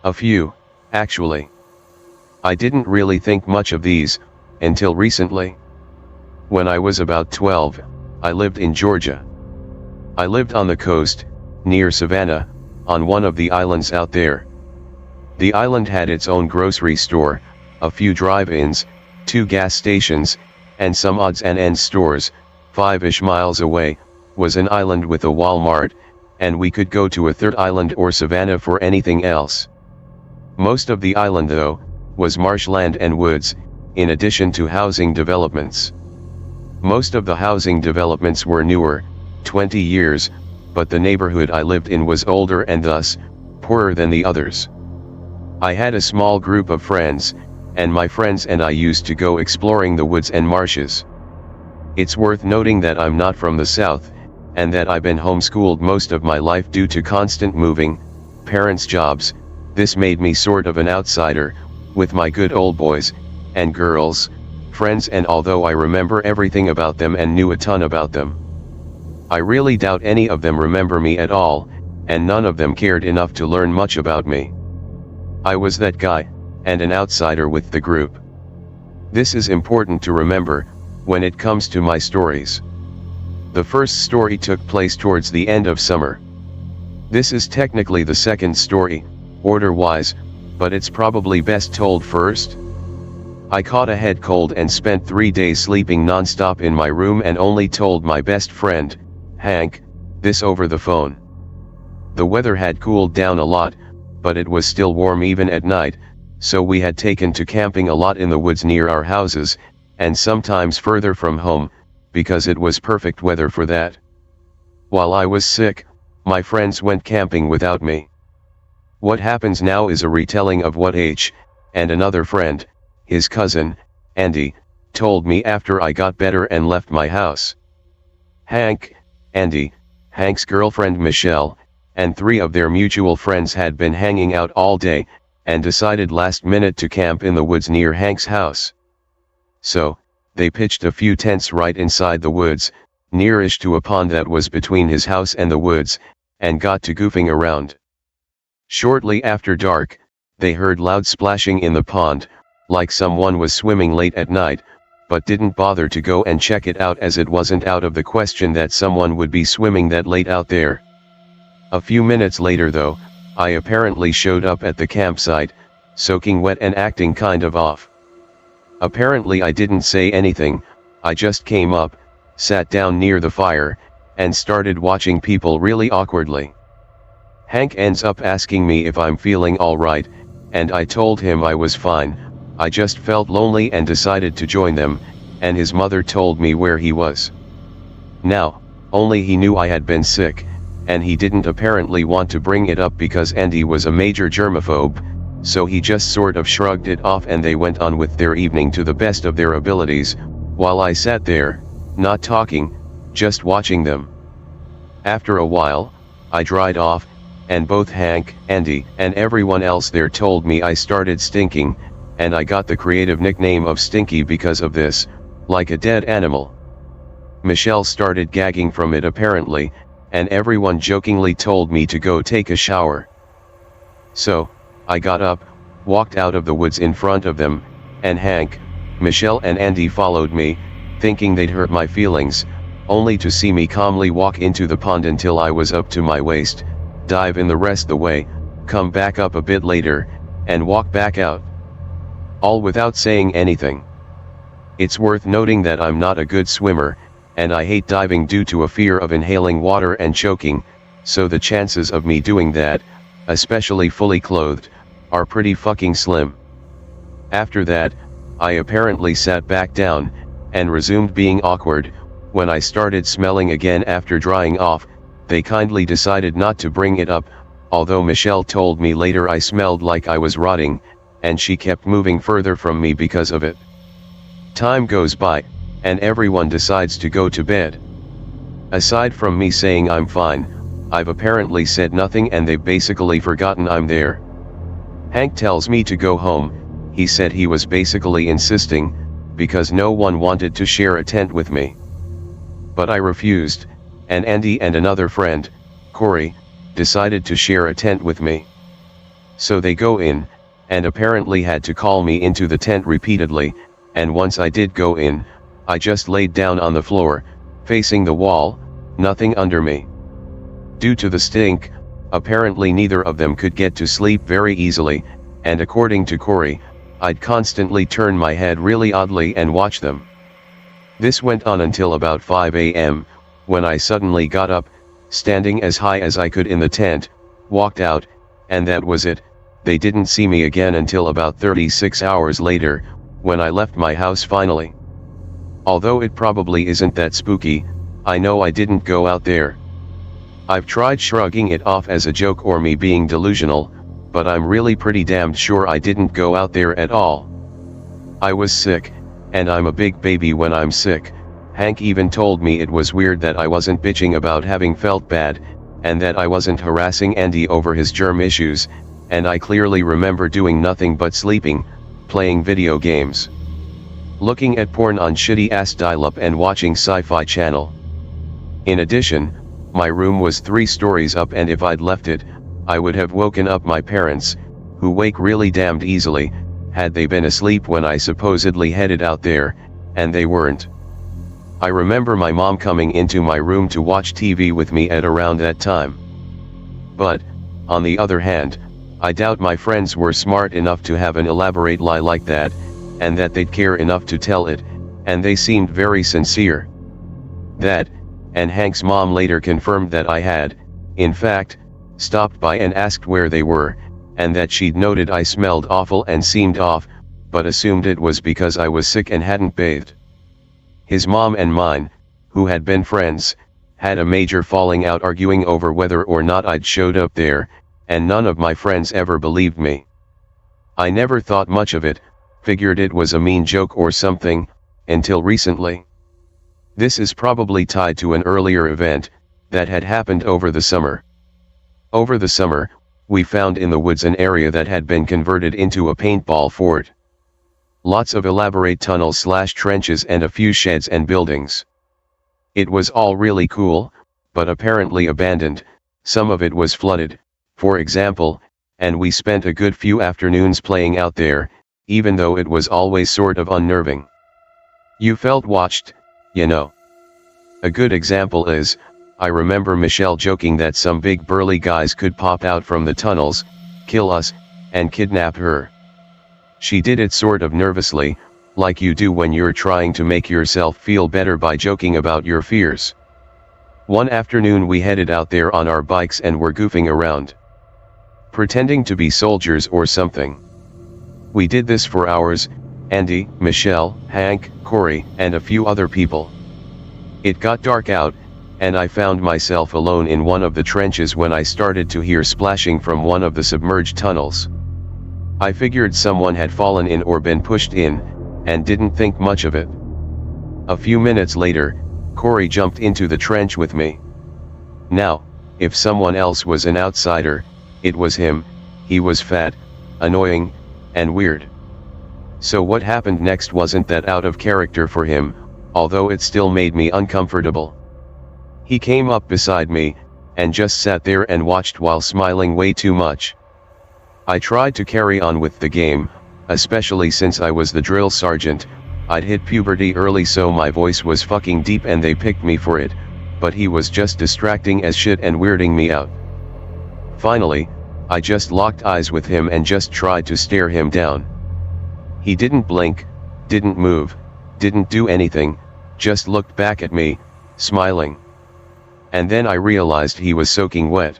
Speaker 1: A few, actually. I didn't really think much of these, until recently. When I was about 12, I lived in Georgia. I lived on the coast, near Savannah, on one of the islands out there. The island had its own grocery store, a few drive-ins, 2 gas stations, and some odds and ends stores. 5-ish miles away was an island with a Walmart, and we could go to a third island or Savannah for anything else. Most of the island, though, was marshland and woods, in addition to housing developments. Most of the housing developments were newer, 20 years, but the neighborhood I lived in was older and thus, poorer than the others. I had a small group of friends, and my friends and I used to go exploring the woods and marshes. It's worth noting that I'm not from the South, and that I've been homeschooled most of my life due to constant moving, parents' jobs. This made me sort of an outsider, with my good old boys, and girls, friends, and although I remember everything about them and knew a ton about them, I really doubt any of them remember me at all, and none of them cared enough to learn much about me. I was that guy, and an outsider with the group. This is important to remember, when it comes to my stories. The first story took place towards the end of summer. This is technically the second story, order-wise, but it's probably best told first. I caught a head cold and spent 3 days sleeping non-stop in my room and only told my best friend, Hank, this over the phone. The weather had cooled down a lot, but it was still warm even at night, so we had taken to camping a lot in the woods near our houses, and sometimes further from home, because it was perfect weather for that. While I was sick, my friends went camping without me. What happens now is a retelling of what H, and another friend, his cousin, Andy, told me after I got better and left my house. Hank, Andy, Hank's girlfriend Michelle, and 3 of their mutual friends had been hanging out all day, and decided last minute to camp in the woods near Hank's house. So, they pitched a few tents right inside the woods, nearish to a pond that was between his house and the woods, and got to goofing around. Shortly after dark, they heard loud splashing in the pond, like someone was swimming late at night, but didn't bother to go and check it out as it wasn't out of the question that someone would be swimming that late out there. A few minutes later though, I apparently showed up at the campsite, soaking wet and acting kind of off. Apparently I didn't say anything, I just came up, sat down near the fire, and started watching people really awkwardly. Hank ends up asking me if I'm feeling alright, and I told him I was fine, I just felt lonely and decided to join them, and his mother told me where he was. Now, only he knew I had been sick, and he didn't apparently want to bring it up because Andy was a major germaphobe, so he just sort of shrugged it off and they went on with their evening to the best of their abilities, while I sat there, not talking, just watching them. After a while, I dried off, and both Hank, Andy, and everyone else there told me I started stinking, and I got the creative nickname of Stinky because of this, like a dead animal. Michelle started gagging from it apparently, and everyone jokingly told me to go take a shower. So, I got up, walked out of the woods in front of them, and Hank, Michelle and Andy followed me, thinking they'd hurt my feelings, only to see me calmly walk into the pond until I was up to my waist, dive in the rest the way, come back up a bit later, and walk back out. All without saying anything. It's worth noting that I'm not a good swimmer, and I hate diving due to a fear of inhaling water and choking, so the chances of me doing that, especially fully clothed, are pretty fucking slim. After that, I apparently sat back down, and resumed being awkward. When I started smelling again after drying off, they kindly decided not to bring it up, although Michelle told me later I smelled like I was rotting, and she kept moving further from me because of it. Time goes by, and everyone decides to go to bed. Aside from me saying I'm fine, I've apparently said nothing and they've basically forgotten I'm there. Hank tells me to go home, he said he was basically insisting, because no one wanted to share a tent with me. But I refused, and Andy and another friend, Corey, decided to share a tent with me. So they go in, and apparently had to call me into the tent repeatedly, and once I did go in, I just laid down on the floor, facing the wall, nothing under me. Due to the stink, apparently neither of them could get to sleep very easily, and according to Corey, I'd constantly turn my head really oddly and watch them. This went on until about 5 a.m., when I suddenly got up, standing as high as I could in the tent, walked out, and that was it. They didn't see me again until about 36 hours later, when I left my house finally. Although it probably isn't that spooky, I know I didn't go out there. I've tried shrugging it off as a joke or me being delusional, but I'm really pretty damned sure I didn't go out there at all. I was sick, and I'm a big baby when I'm sick. Hank even told me it was weird that I wasn't bitching about having felt bad, and that I wasn't harassing Andy over his germ issues, and I clearly remember doing nothing but sleeping, playing video games, looking at porn on shitty-ass dial-up and watching Sci-Fi Channel. In addition, my room was 3 stories up and if I'd left it, I would have woken up my parents, who wake really damned easily, had they been asleep when I supposedly headed out there, and they weren't. I remember my mom coming into my room to watch TV with me at around that time. But, on the other hand, I doubt my friends were smart enough to have an elaborate lie like that, and that they'd care enough to tell it, and they seemed very sincere. That, and Hank's mom later confirmed that I had, in fact, stopped by and asked where they were, and that she'd noted I smelled awful and seemed off, but assumed it was because I was sick and hadn't bathed. His mom and mine, who had been friends, had a major falling out arguing over whether or not I'd showed up there, and none of my friends ever believed me. I never thought much of it, figured it was a mean joke or something, until recently. This is probably tied to an earlier event that had happened over the summer. Over the summer, we found in the woods an area that had been converted into a paintball fort. Lots of elaborate tunnels/trenches and a few sheds and buildings. It was all really cool, but apparently abandoned. Some of it was flooded, for example, and we spent a good few afternoons playing out there, even though it was always sort of unnerving. You felt watched, you know. A good example is, I remember Michelle joking that some big burly guys could pop out from the tunnels, kill us, and kidnap her. She did it sort of nervously, like you do when you're trying to make yourself feel better by joking about your fears. One afternoon we headed out there on our bikes and were goofing around, pretending to be soldiers or something. We did this for hours, Andy, Michelle, Hank, Corey, and a few other people. It got dark out, and I found myself alone in one of the trenches when I started to hear splashing from one of the submerged tunnels. I figured someone had fallen in or been pushed in, and didn't think much of it. A few minutes later, Corey jumped into the trench with me. Now, if someone else was an outsider, it was him. He was fat, annoying, and weird. So what happened next wasn't that out of character for him, although it still made me uncomfortable. He came up beside me, and just sat there and watched while smiling way too much. I tried to carry on with the game, especially since I was the drill sergeant. I'd hit puberty early, so my voice was fucking deep and they picked me for it, but he was just distracting as shit and weirding me out. Finally, I just locked eyes with him and just tried to stare him down. He didn't blink, didn't move, didn't do anything, just looked back at me, smiling. And then I realized he was soaking wet.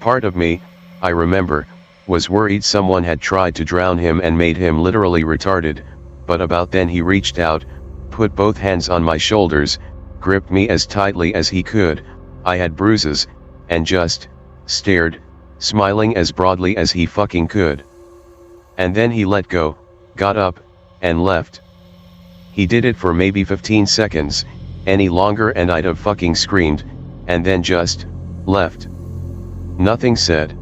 Speaker 1: Part of me, I remember, was worried someone had tried to drown him and made him literally retarded, but about then he reached out, put both hands on my shoulders, gripped me as tightly as he could, I had bruises, and just stared, smiling as broadly as he fucking could. And then he let go, got up, and left. He did it for maybe 15 seconds, any longer and I'd have fucking screamed, and then just left. Nothing said.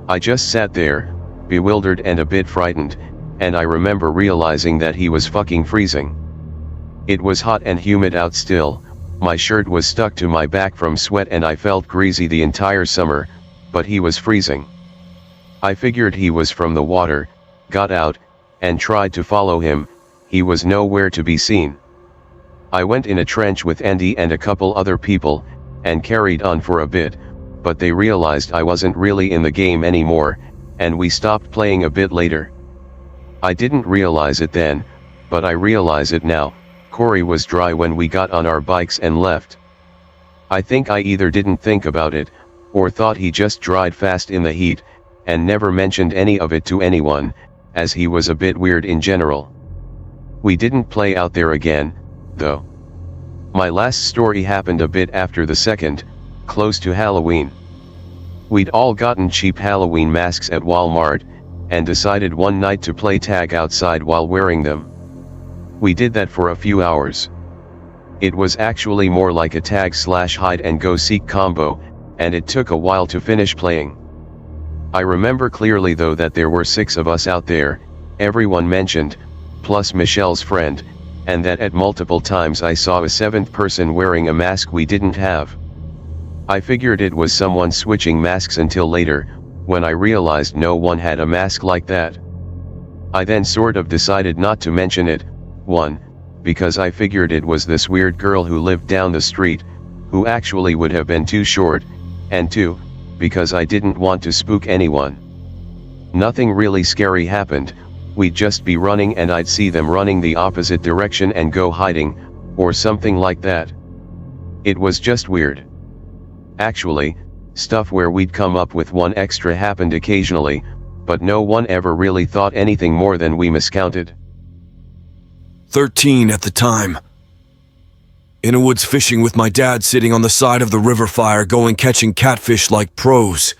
Speaker 1: I just sat there, bewildered and a bit frightened, and I remember realizing that he was fucking freezing. It was hot and humid out still, my shirt was stuck to my back from sweat and I felt greasy the entire summer, but he was freezing. I figured he was from the water, got out, and tried to follow him. He was nowhere to be seen. I went in a trench with Andy and a couple other people, and carried on for a bit, but they realized I wasn't really in the game anymore, and we stopped playing a bit later. I didn't realize it then, but I realize it now. Corey was dry when we got on our bikes and left. I think I either didn't think about it, or thought he just dried fast in the heat, and never mentioned any of it to anyone, as he was a bit weird in general. We didn't play out there again, though. My last story happened a bit after the second, close to Halloween. We'd all gotten cheap Halloween masks at Walmart, and decided one night to play tag outside while wearing them. We did that for a few hours. It was actually more like a tag/hide-and-go-seek combo, and it took a while to finish playing. I remember clearly though that there were 6 of us out there, everyone mentioned, plus Michelle's friend, and that at multiple times I saw a 7th person wearing a mask we didn't have. I figured it was someone switching masks until later, when I realized no one had a mask like that. I then sort of decided not to mention it, 1, because I figured it was this weird girl who lived down the street, who actually would have been too short, and 2, because I didn't want to spook anyone. Nothing really scary happened, we'd just be running and I'd see them running the opposite direction and go hiding, or something like that. It was just weird. Actually, stuff where we'd come up with one extra happened occasionally, but no one ever really thought anything more than we miscounted.
Speaker 4: 13 at the time. Innawoods fishing with my dad sitting on the side of the river fire going catching catfish like pros.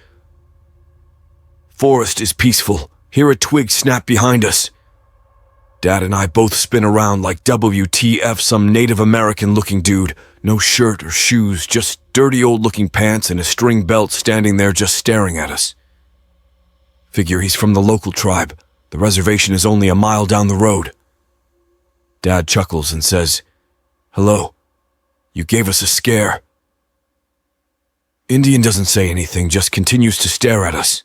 Speaker 4: Forest is peaceful, hear a twig snap behind us. Dad and I both spin around like WTF, some Native American-looking dude. No shirt or shoes, just dirty old-looking pants and a string belt standing there just staring at us. Figure he's from the local tribe. The reservation is only a mile down the road. Dad chuckles and says, "Hello. You gave us a scare." Indian doesn't say anything, just continues to stare at us.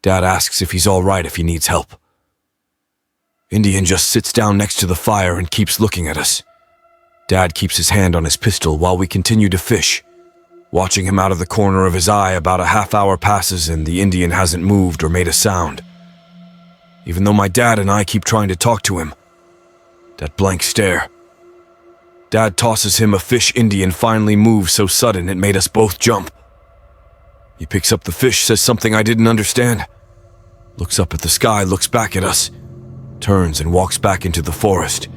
Speaker 4: Dad asks if he's all right if he needs help. Indian just sits down next to the fire and keeps looking at us. Dad keeps his hand on his pistol while we continue to fish. Watching him out of the corner of his eye, about a half hour passes and the Indian hasn't moved or made a sound. Even though my dad and I keep trying to talk to him. That blank stare. Dad tosses him a fish. Indian finally moves so sudden it made us both jump. He picks up the fish, says something I didn't understand. Looks up at the sky, looks back at us, turns and walks back into the forest.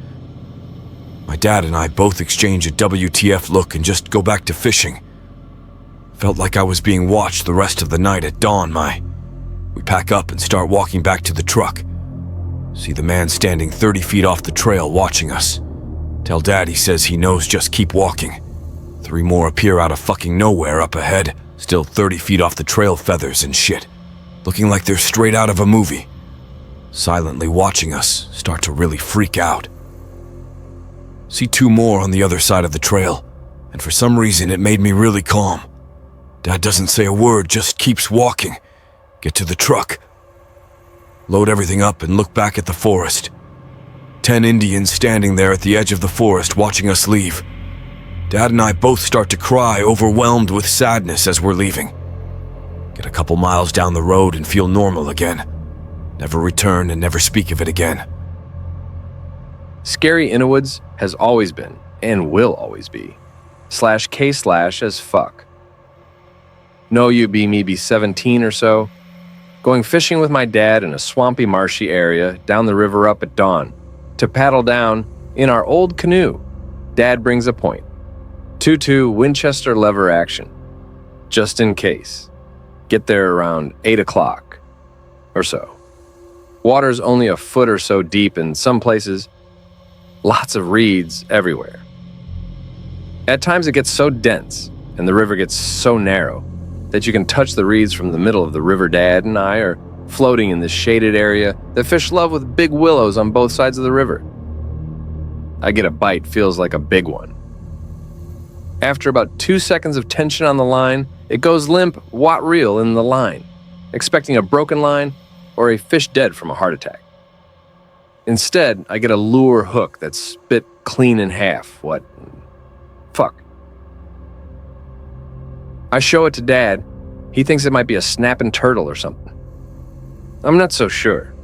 Speaker 4: My dad and I both exchange a WTF look and just go back to fishing. Felt like I was being watched the rest of the night. At dawn, we pack up and start walking back to the truck. See the man standing 30 feet off the trail watching us. Tell Dad he says he knows, just keep walking. 3 more appear out of fucking nowhere up ahead, still 30 feet off the trail, feathers and shit. Looking like they're straight out of a movie. Silently watching us, start to really freak out. See 2 more on the other side of the trail, and for some reason it made me really calm. Dad doesn't say a word, just keeps walking. Get to the truck. Load everything up and look back at the forest. 10 Indians standing there at the edge of the forest watching us leave. Dad and I both start to cry, overwhelmed with sadness as we're leaving. Get a couple miles down the road and feel normal again. Never return and never speak of it again.
Speaker 5: Scary Innawoods has always been, and will always be, /K/ as fuck. Know you be me be 17 or so, going fishing with my dad in a swampy, marshy area down the river up at dawn, to paddle down in our old canoe. Dad brings a point. 2-2 Winchester lever action, just in case. Get there around 8 o'clock or so. Water's only a foot or so deep in some places. Lots of reeds everywhere. At times it gets so dense and the river gets so narrow that you can touch the reeds from the middle of the river. Dad and I are floating in this shaded area that fish love, with big willows on both sides of the river. I get a bite, feels like a big one. After about 2 seconds of tension on the line, it goes limp, watt reel in the line, expecting a broken line or a fish dead from a heart attack. Instead, I get a lure hook that's spit clean in half. What? Fuck. I show it to Dad. He thinks it might be a snapping turtle or something. I'm not so sure.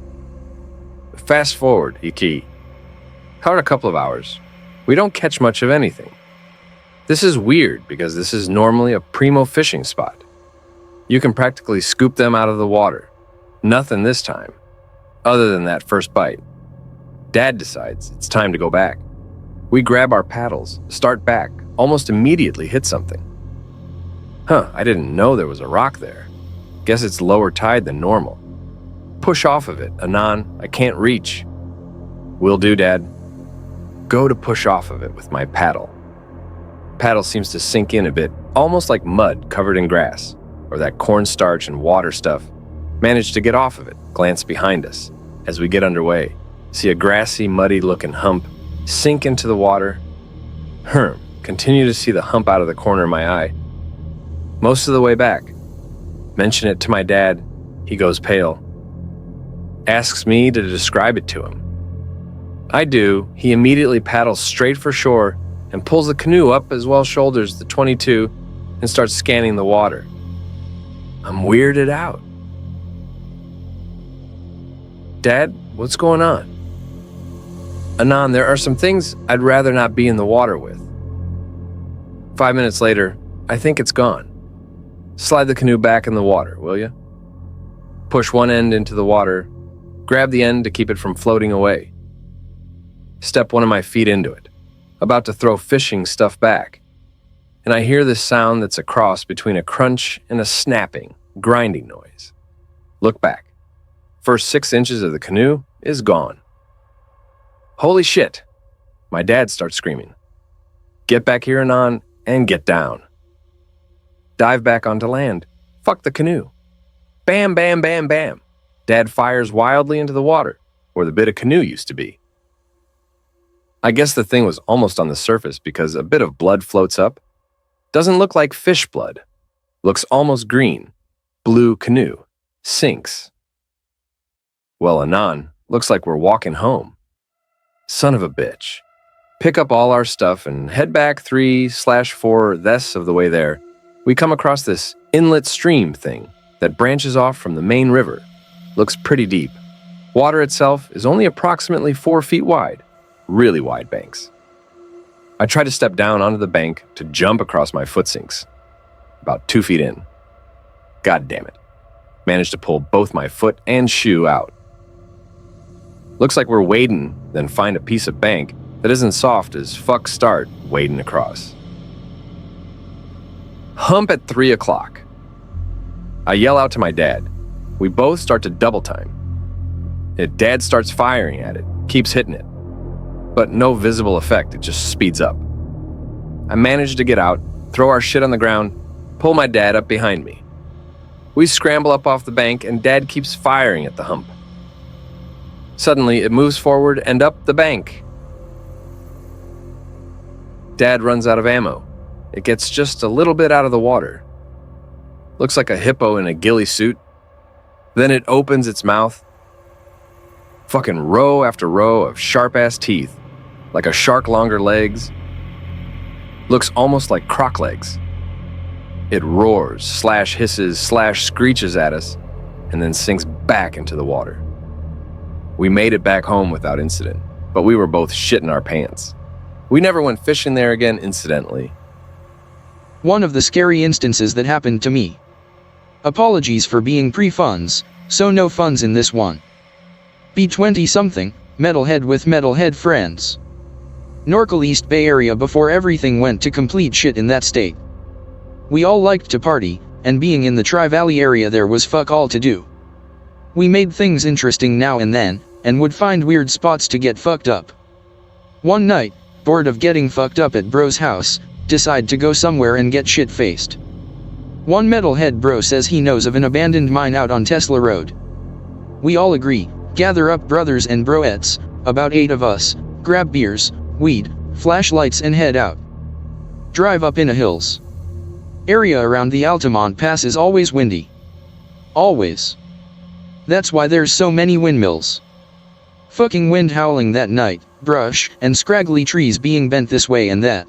Speaker 5: Fast forward, Iki. Caught a couple of hours. We don't catch much of anything. This is weird because this is normally a primo fishing spot. You can practically scoop them out of the water. Nothing this time, other than that first bite. Dad decides it's time to go back. We grab our paddles, start back, almost immediately hit something. I didn't know there was a rock there. Guess it's lower tide than normal. Push off of it, anon, I can't reach. Will do, Dad. Go to push off of it with my paddle. Paddle seems to sink in a bit, almost like mud covered in grass, or that cornstarch and water stuff. Manage to get off of it, glance behind us. As we get underway, see a grassy, muddy-looking hump sink into the water. Continue to see the hump out of the corner of my eye. Most of the way back. Mention it to my dad. He goes pale. Asks me to describe it to him. I do. He immediately paddles straight for shore and pulls the canoe up as well, shoulders the 22, and starts scanning the water. I'm weirded out. Dad, what's going on? Anon, there are some things I'd rather not be in the water with. 5 minutes later, I think it's gone. Slide the canoe back in the water, will you? Push one end into the water, grab the end to keep it from floating away. Step one of my feet into it, about to throw fishing stuff back, and I hear this sound that's a cross between a crunch and a snapping, grinding noise. Look back. First 6 inches of the canoe is gone. Holy shit! My dad starts screaming. Get back here, Anon, and get down. Dive back onto land. Fuck the canoe. Bam, bam, bam, bam. Dad fires wildly into the water, where the bit of canoe used to be. I guess the thing was almost on the surface because a bit of blood floats up. Doesn't look like fish blood. Looks almost green. Blue canoe. Sinks. Well, Anon, looks like we're walking home. Son of a bitch. Pick up all our stuff and head back 3/4 ths of the way there. We come across this inlet stream thing that branches off from the main river. Looks pretty deep. Water itself is only approximately 4 feet wide. Really wide banks. I try to step down onto the bank to jump across my foot sinks. About 2 feet in. God damn it. Managed to pull both my foot and shoe out. Looks like we're wading, then find a piece of bank that isn't soft as fuck start wading across. Hump at 3 o'clock. I yell out to my dad. We both start to double time. Dad starts firing at it, keeps hitting it. But no visible effect, it just speeds up. I manage to get out, throw our shit on the ground, pull my dad up behind me. We scramble up off the bank and Dad keeps firing at the hump. Suddenly, it moves forward and up the bank. Dad runs out of ammo. It gets just a little bit out of the water. Looks like a hippo in a ghillie suit. Then it opens its mouth. Fucking row after row of sharp-ass teeth, like a shark longer legs. Looks almost like croc legs. It roars, /hisses, /screeches at us, and then sinks back into the water. We made it back home without incident, but we were both shitting our pants. We never went fishing there again, incidentally.
Speaker 2: One of the scary instances that happened to me. Apologies for being pre-funds, so no funds in this one. Be 20-something, metalhead with metalhead friends. Norcal East Bay area before everything went to complete shit in that state. We all liked to party, and being in the Tri-Valley area there was fuck all to do. We made things interesting now and then, and would find weird spots to get fucked up. One night, bored of getting fucked up at bro's house, decide to go somewhere and get shit-faced. One metalhead bro says he knows of an abandoned mine out on Tesla Road. We all agree, gather up brothers and broettes, about 8 of us, grab beers, weed, flashlights and head out. Drive up in the hills. Area around the Altamont Pass is always windy. Always. That's why there's so many windmills. Fucking wind howling that night, brush and scraggly trees being bent this way and that.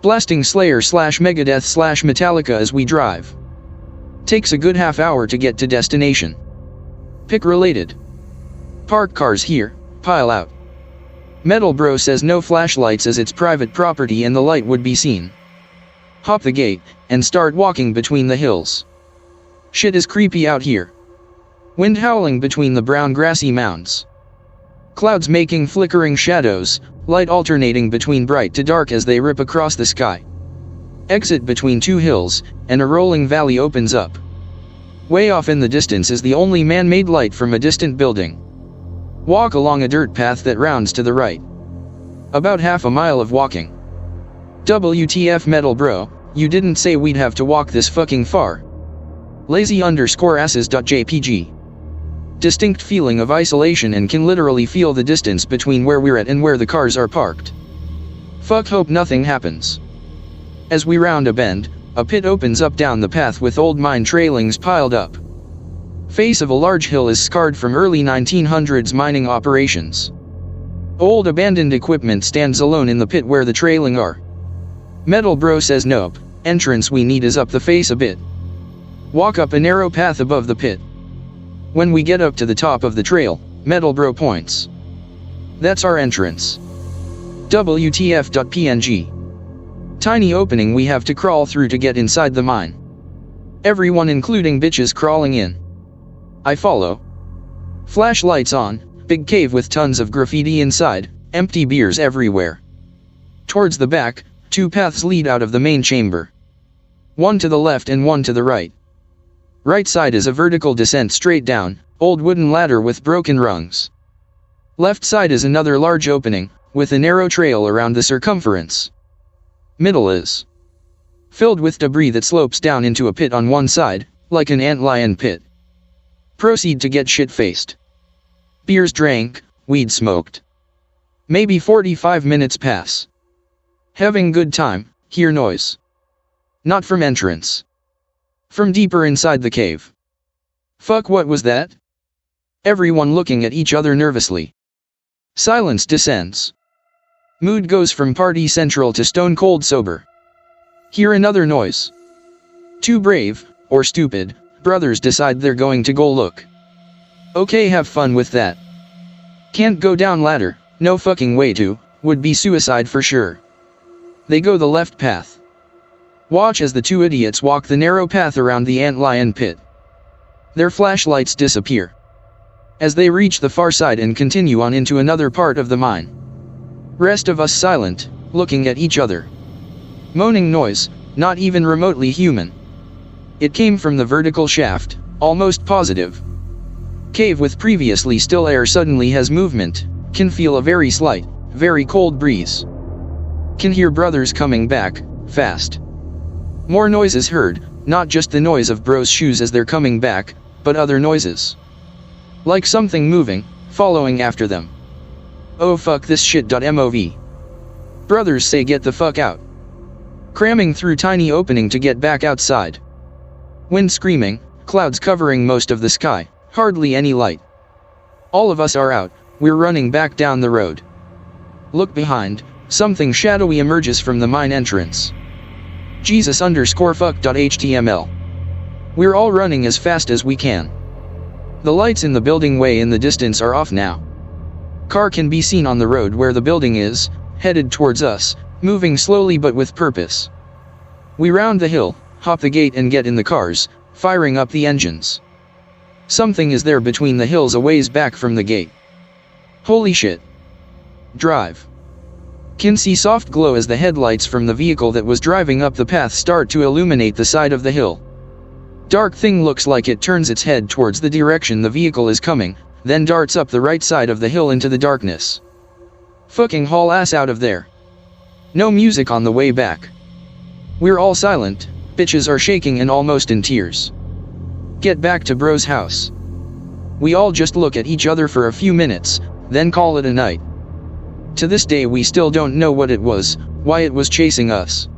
Speaker 2: Blasting Slayer /Megadeth /Metallica as we drive. Takes a good half hour to get to destination. Pick related. Park cars here, pile out. Metal bro says no flashlights as it's private property and the light would be seen. Hop the gate, and start walking between the hills. Shit is creepy out here. Wind howling between the brown grassy mounds. Clouds making flickering shadows, light alternating between bright to dark as they rip across the sky. Exit between 2 hills, and a rolling valley opens up. Way off in the distance is the only man-made light from a distant building. Walk along a dirt path that rounds to the right. About half a mile of walking. WTF metal bro, you didn't say we'd have to walk this fucking far. Lazy_asses.jpg. Distinct feeling of isolation and can literally feel the distance between where we're at and where the cars are parked. Fuck hope nothing happens. As we round a bend, a pit opens up down the path with old mine trailings piled up. Face of a large hill is scarred from early 1900s mining operations. Old abandoned equipment stands alone in the pit where the trailing are. Metal bro says nope, entrance we need is up the face a bit. Walk up a narrow path above the pit. When we get up to the top of the trail, metal bro points. That's our entrance. WTF.png. Tiny opening we have to crawl through to get inside the mine. Everyone including bitches crawling in. I follow. Flashlights on, big cave with tons of graffiti inside, empty beers everywhere. Towards the back, 2 paths lead out of the main chamber. One to the left and one to the right. Right side is a vertical descent straight down, old wooden ladder with broken rungs. Left side is another large opening, with a narrow trail around the circumference. Middle is filled with debris that slopes down into a pit on one side, like an antlion pit. Proceed to get shit-faced. Beers drank, weed smoked. Maybe 45 minutes pass. Having good time, hear noise. Not from entrance. From deeper inside the cave. Fuck, what was that? Everyone looking at each other nervously. Silence descends. Mood goes from party central to stone cold sober. Hear another noise. Two brave, or stupid, brothers decide they're going to go look. Okay, have fun with that. Can't go down ladder, no fucking way to, would be suicide for sure. They go the left path. Watch as the two idiots walk the narrow path around the antlion pit. Their flashlights disappear. As they reach the far side and continue on into another part of the mine. Rest of us silent, looking at each other. Moaning noise, not even remotely human. It came from the vertical shaft, almost positive. Cave with previously still air suddenly has movement, can feel a very slight, very cold breeze. Can hear brothers coming back, fast. More noises heard, not just the noise of bros' shoes as they're coming back, but other noises. Like something moving, following after them. Oh fuck this shit. Mov. Brothers say get the fuck out. Cramming through tiny opening to get back outside. Wind screaming, clouds covering most of the sky, hardly any light. All of us are out, we're running back down the road. Look behind, something shadowy emerges from the mine entrance. Jesus_fuck.html. We're all running as fast as we can. The lights in the building way in the distance are off now. Car can be seen on the road where the building is, headed towards us, moving slowly but with purpose. We round the hill, hop the gate and get in the cars, firing up the engines. Something is there between the hills a ways back from the gate. Holy shit. Drive. Can see soft glow as the headlights from the vehicle that was driving up the path start to illuminate the side of the hill. Dark thing looks like it turns its head towards the direction the vehicle is coming, then darts up the right side of the hill into the darkness. Fucking haul ass out of there. No music on the way back. We're all silent, bitches are shaking and almost in tears. Get back to bro's house. We all just look at each other for a few minutes, then call it a night. To this day we still don't know what it was, why it was chasing us.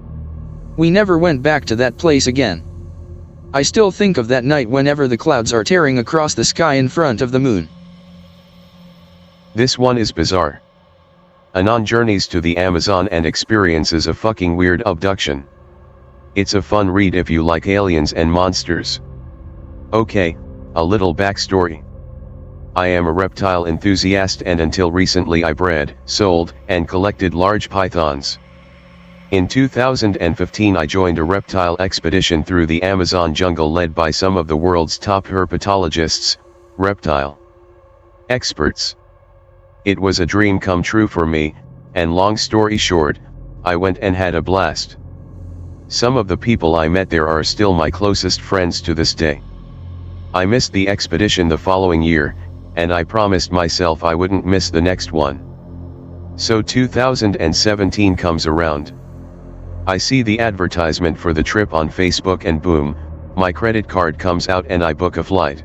Speaker 2: We never went back to that place again. I still think of that night whenever the clouds are tearing across the sky in front of the moon.
Speaker 1: This one is bizarre. Anon journeys to the Amazon and experiences a fucking weird abduction. It's a fun read if you like aliens and monsters. Okay, a little backstory. I am a reptile enthusiast and until recently I bred, sold, and collected large pythons. In 2015 I joined a reptile expedition through the Amazon jungle led by some of the world's top herpetologists, reptile experts. It was a dream come true for me, and long story short, I went and had a blast. Some of the people I met there are still my closest friends to this day. I missed the expedition the following year, and I promised myself I wouldn't miss the next one. So 2017 comes around. I see the advertisement for the trip on Facebook and boom, my credit card comes out and I book a flight.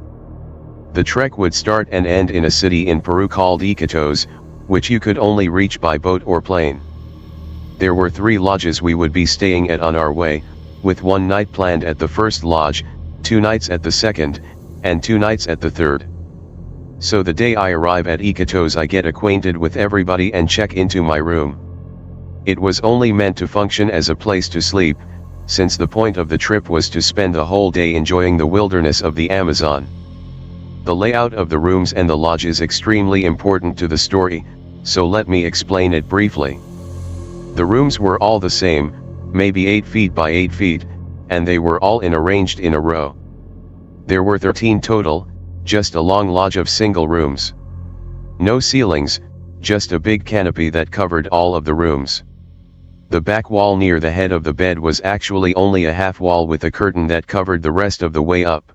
Speaker 1: The trek would start and end in a city in Peru called Iquitos, which you could only reach by boat or plane. There were 3 lodges we would be staying at on our way, with 1 night planned at the first lodge, 2 nights at the second, and 2 nights at the third. So the day I arrive at Iquitos I get acquainted with everybody and check into my room. It was only meant to function as a place to sleep, since the point of the trip was to spend the whole day enjoying the wilderness of the Amazon. The layout of the rooms and the lodge is extremely important to the story, so let me explain it briefly. The rooms were all the same, maybe 8 feet by 8 feet, and they were all arranged in a row. There were 13 total, just a long lodge of single rooms. No ceilings, just a big canopy that covered all of the rooms. The back wall near the head of the bed was actually only a half wall with a curtain that covered the rest of the way up.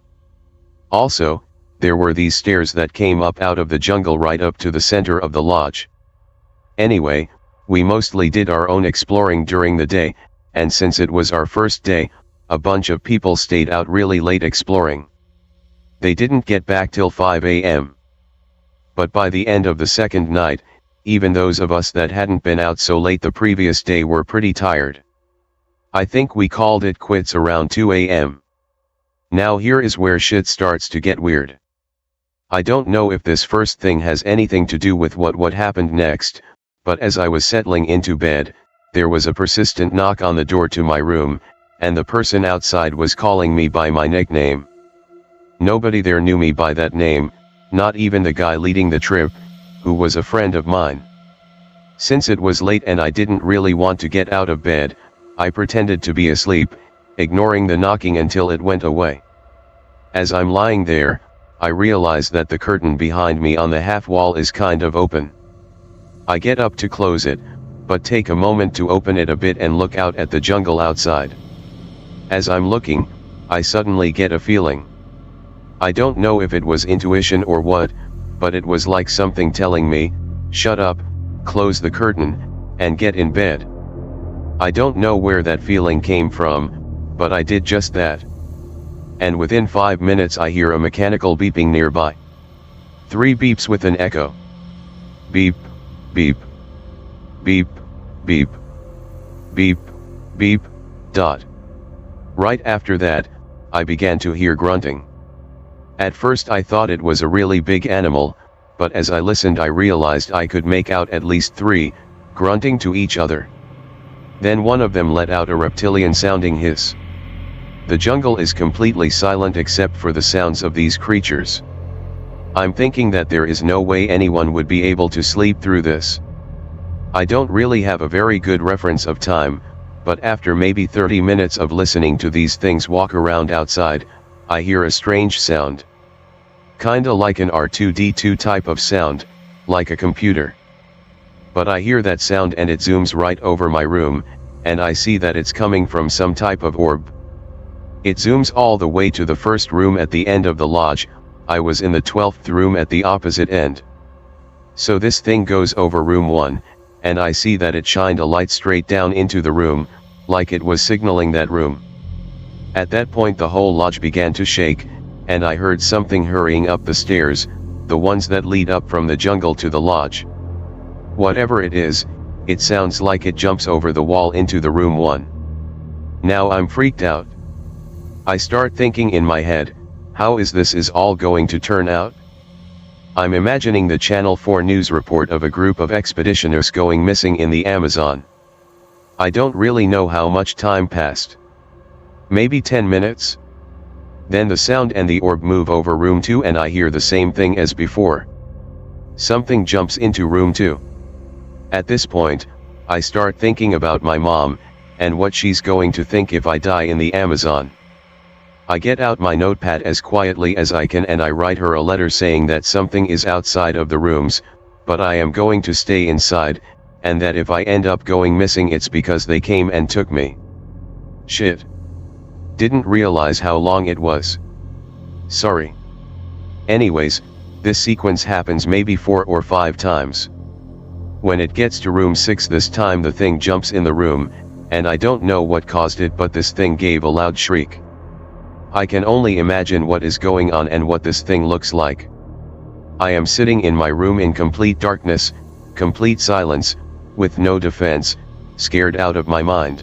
Speaker 1: Also, there were these stairs that came up out of the jungle right up to the center of the lodge. Anyway, we mostly did our own exploring during the day, and since it was our first day, a bunch of people stayed out really late exploring. They didn't get back till 5 a.m. But by the end of the second night, even those of us that hadn't been out so late the previous day were pretty tired. I think we called it quits around 2 a.m. Now here is where shit starts to get weird. I don't know if this first thing has anything to do with what happened next, but as I was settling into bed, there was a persistent knock on the door to my room, and the person outside was calling me by my nickname. Nobody there knew me by that name, not even the guy leading the trip, who was a friend of mine. Since it was late and I didn't really want to get out of bed, I pretended to be asleep, ignoring the knocking until it went away. As I'm lying there, I realize that the curtain behind me on the half wall is kind of open. I get up to close it, but take a moment to open it a bit and look out at the jungle outside. As I'm looking, I suddenly get a feeling. I don't know if it was intuition or what, but it was like something telling me, shut up, close the curtain, and get in bed. I don't know where that feeling came from, but I did just that. And within 5 minutes I hear a mechanical beeping nearby. 3 beeps with an echo. Beep, beep, beep, beep, beep, beep, dot. Right after that, I began to hear grunting. At first I thought it was a really big animal, but as I listened I realized I could make out at least 3, grunting to each other. Then one of them let out a reptilian-sounding hiss. The jungle is completely silent except for the sounds of these creatures. I'm thinking that there is no way anyone would be able to sleep through this. I don't really have a very good reference of time, but after maybe 30 minutes of listening to these things walk around outside, I hear a strange sound. Kinda like an R2-D2 type of sound, like a computer. But I hear that sound and it zooms right over my room, and I see that it's coming from some type of orb. It zooms all the way to the first room at the end of the lodge. I was in the 12th room at the opposite end. So this thing goes over room 1, and I see that it shined a light straight down into the room, like it was signaling that room. At that point the whole lodge began to shake, and I heard something hurrying up the stairs, the ones that lead up from the jungle to the lodge. Whatever it is, it sounds like it jumps over the wall into the room 1. Now I'm freaked out. I start thinking in my head, how is this all going to turn out? I'm imagining the Channel 4 news report of a group of expeditioners going missing in the Amazon. I don't really know how much time passed. Maybe 10 minutes? Then the sound and the orb move over room 2 and I hear the same thing as before. Something jumps into room 2. At this point, I start thinking about my mom, and what she's going to think if I die in the Amazon. I get out my notepad as quietly as I can and I write her a letter saying that something is outside of the rooms, but I am going to stay inside, and that if I end up going missing it's because they came and took me. Shit. Didn't realize how long it was. Sorry. Anyways, this sequence happens maybe 4 or 5 times. When it gets to room 6 this time the thing jumps in the room, and I don't know what caused it but this thing gave a loud shriek. I can only imagine what is going on and what this thing looks like. I am sitting in my room in complete darkness, complete silence, with no defense, scared out of my mind.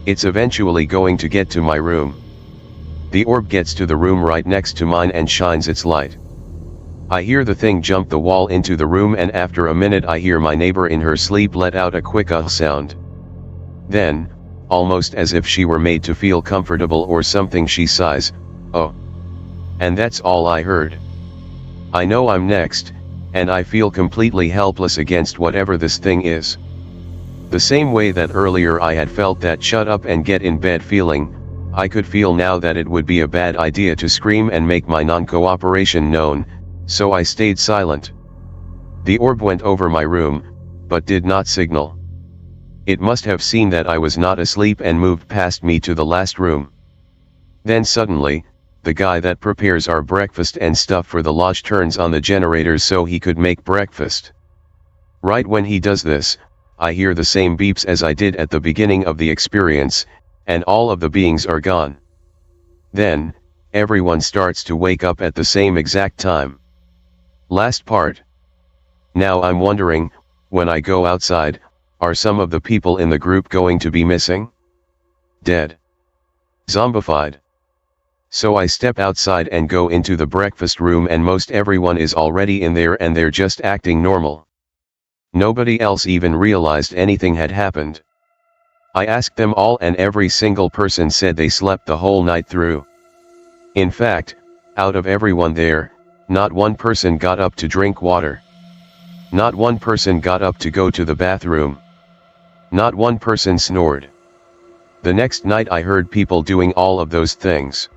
Speaker 1: It's eventually going to get to my room. The orb gets to the room right next to mine and shines its light. I hear the thing jump the wall into the room and after a minute I hear my neighbor in her sleep let out a quick sound. Then, almost as if she were made to feel comfortable or something she sighs, "Oh." And that's all I heard. I know I'm next, and I feel completely helpless against whatever this thing is. The same way that earlier I had felt that shut up and get in bed feeling, I could feel now that it would be a bad idea to scream and make my non-cooperation known, so I stayed silent. The orb went over my room, but did not signal. It must have seen that I was not asleep and moved past me to the last room. Then suddenly, the guy that prepares our breakfast and stuff for the lodge turns on the generators so he could make breakfast. Right when he does this, I hear the same beeps as I did at the beginning of the experience, and all of the beings are gone. Then, everyone starts to wake up at the same exact time. Last part. Now I'm wondering, when I go outside, are some of the people in the group going to be missing? Dead? Zombified? So I step outside and go into the breakfast room and most everyone is already in there and they're just acting normal. Nobody else even realized anything had happened. I asked them all and every single person said they slept the whole night through. In fact, out of everyone there, not one person got up to drink water. Not one person got up to go to the bathroom. Not one person snored. The next night I heard people doing all of those things.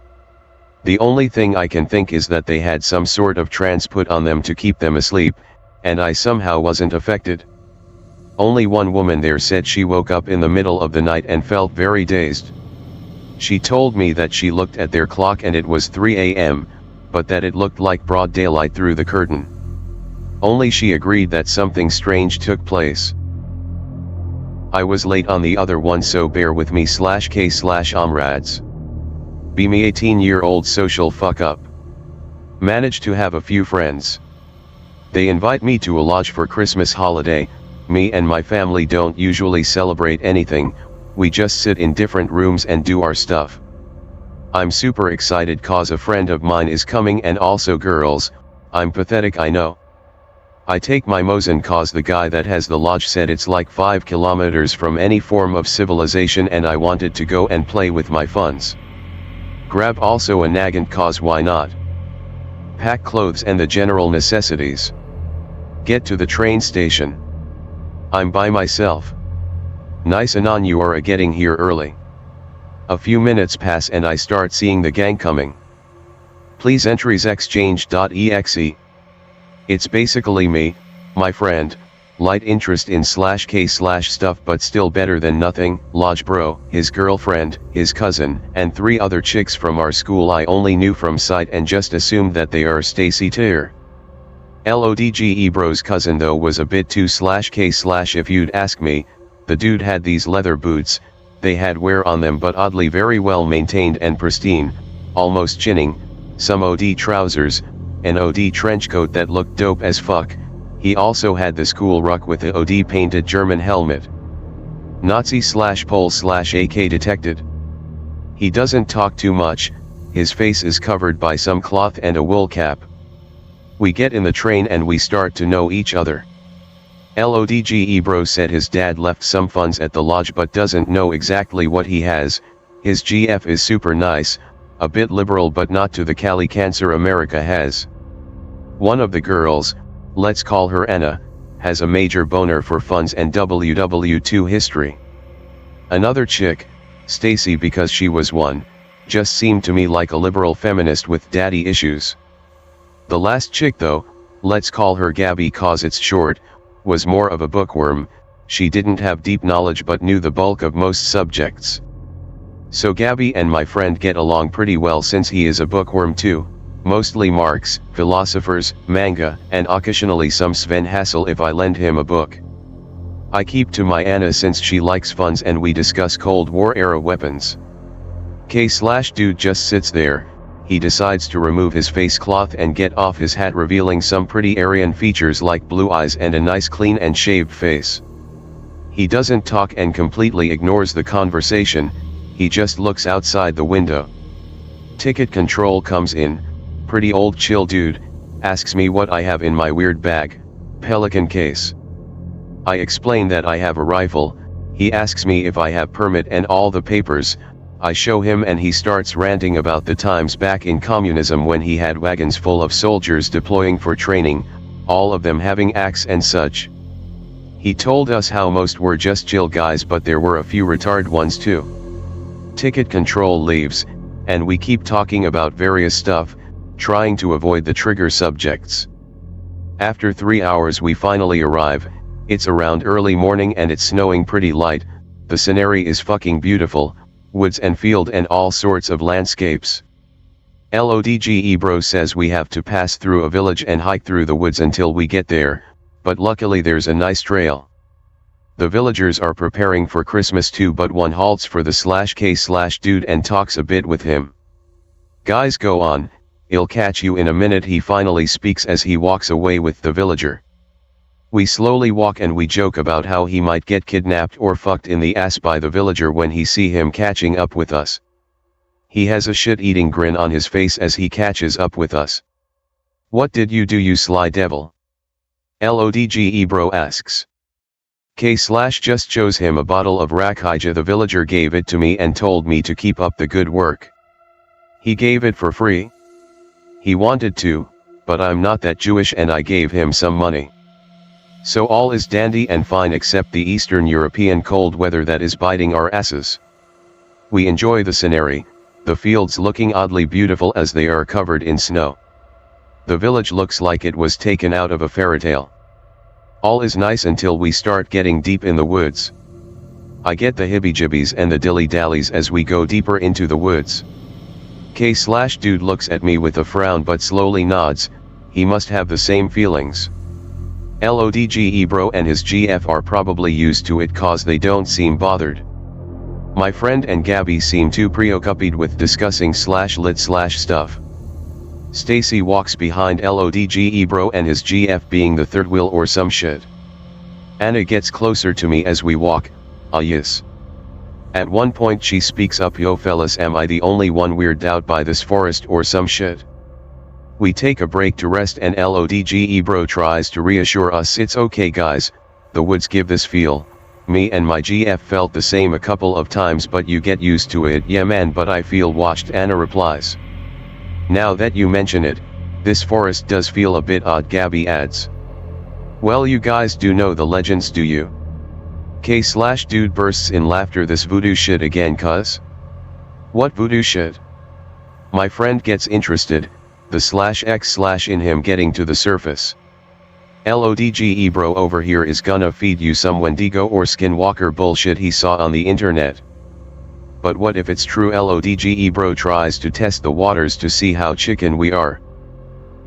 Speaker 1: The only thing I can think is that they had some sort of trance put on them to keep them asleep, and I somehow wasn't affected. Only one woman there said she woke up in the middle of the night and felt very dazed. She told me that she looked at their clock and it was 3 a.m., but that it looked like broad daylight through the curtain. Only she agreed that something strange took place. I was late on the other one, so bear with me /k/omrads. Be me 18-year-old social fuck up. Managed to have a few friends. They invite me to a lodge for Christmas holiday. Me and my family don't usually celebrate anything, we just sit in different rooms and do our stuff. I'm super excited cause a friend of mine is coming and also girls. I'm pathetic, I know. I take my Mosin cause the guy that has the lodge said it's like 5 kilometers from any form of civilization and I wanted to go and play with my funds. Grab also a Nagant cause why not? Pack clothes and the general necessities. Get to the train station. I'm by myself. Nice anon, you are getting here early. A few minutes pass and I start seeing the gang coming. Please entries exchange.exe. It's basically me, my friend, light interest in /k/stuff but still better than nothing, lodge bro, his girlfriend, his cousin, and 3 other chicks from our school I only knew from sight and just assumed that they are Stacy Tier. LODGE bro's cousin though was a bit too /k/ if you'd ask me. The dude had these leather boots, they had wear on them but oddly very well maintained and pristine, almost chinning, some OD trousers, an OD trench coat that looked dope as fuck. He also had the school ruck with the OD painted German helmet. Nazi/Pole/AK detected. He doesn't talk too much, his face is covered by some cloth and a wool cap. We get in the train and we start to know each other. LODGE bro said his dad left some funds at the lodge but doesn't know exactly what he has. His GF is super nice, a bit liberal but not to the Cali cancer America has. One of the girls, let's call her Anna, has a major boner for funds and WW2 history. Another chick, Stacy because she was one, just seemed to me like a liberal feminist with daddy issues. The last chick though, let's call her Gabby cause it's short, was more of a bookworm. She didn't have deep knowledge but knew the bulk of most subjects. So Gabby and my friend get along pretty well since he is a bookworm too, mostly Marx, philosophers, manga, and occasionally some Sven Hassel if I lend him a book. I keep to my Anna since she likes funds and we discuss Cold War era weapons. K/dude just sits there. He decides to remove his face cloth and get off his hat, revealing some pretty Aryan features like blue eyes and a nice clean and shaved face. He doesn't talk and completely ignores the conversation, he just looks outside the window. Ticket control comes in, pretty old chill dude, asks me what I have in my weird bag, Pelican case. I explain that I have a rifle, he asks me if I have permit and all the papers. I show him and he starts ranting about the times back in communism when he had wagons full of soldiers deploying for training, all of them having axe and such. He told us how most were just chill guys but there were a few retarded ones too. Ticket control leaves, and we keep talking about various stuff, trying to avoid the trigger subjects. After 3 hours we finally arrive, it's around early morning and it's snowing pretty light, the scenery is fucking beautiful, woods and field and all sorts of landscapes. LODGE bro says we have to pass through a village and hike through the woods until we get there, but luckily there's a nice trail. The villagers are preparing for Christmas too, but one halts for the /K/dude and talks a bit with him. Guys, go on, I'll catch you in a minute, he finally speaks as he walks away with the villager. We slowly walk and we joke about how he might get kidnapped or fucked in the ass by the villager when he see him catching up with us. He has a shit-eating grin on his face as he catches up with us. What did you do, you sly devil? LODGE bro asks. K/just shows him a bottle of Rakhija. The villager gave it to me and told me to keep up the good work. He gave it for free. He wanted to, but I'm not that Jewish and I gave him some money. So all is dandy and fine except the Eastern European cold weather that is biting our asses. We enjoy the scenery, the fields looking oddly beautiful as they are covered in snow. The village looks like it was taken out of a fairy tale. All is nice until we start getting deep in the woods. I get the hibby-jibbies and the dilly-dallies as we go deeper into the woods. K/dude looks at me with a frown but slowly nods, he must have the same feelings. LODGE bro and his GF are probably used to it cause they don't seem bothered. My friend and Gabby seem too preoccupied with discussing /lit/ stuff. Stacy walks behind LODGE bro and his GF being the third wheel or some shit. Anna gets closer to me as we walk, yes. At one point she speaks up, yo fellas, am I the only one weirded out by this forest or some shit? We take a break to rest and LODGE bro tries to reassure us it's okay guys, the woods give this feel. Me and my GF felt the same a couple of times but you get used to it. Yeah man, but I feel watched, Anna replies. Now that you mention it, this forest does feel a bit odd, Gabby adds. Well, you guys do know the legends, do you? K/dude bursts in laughter, this voodoo shit again cuz? What voodoo shit? My friend gets interested, the /x/ in him getting to the surface. LODGE bro over here is gonna feed you some Wendigo or skinwalker bullshit he saw on the internet. But what if it's true? LODGE bro tries to test the waters to see how chicken we are.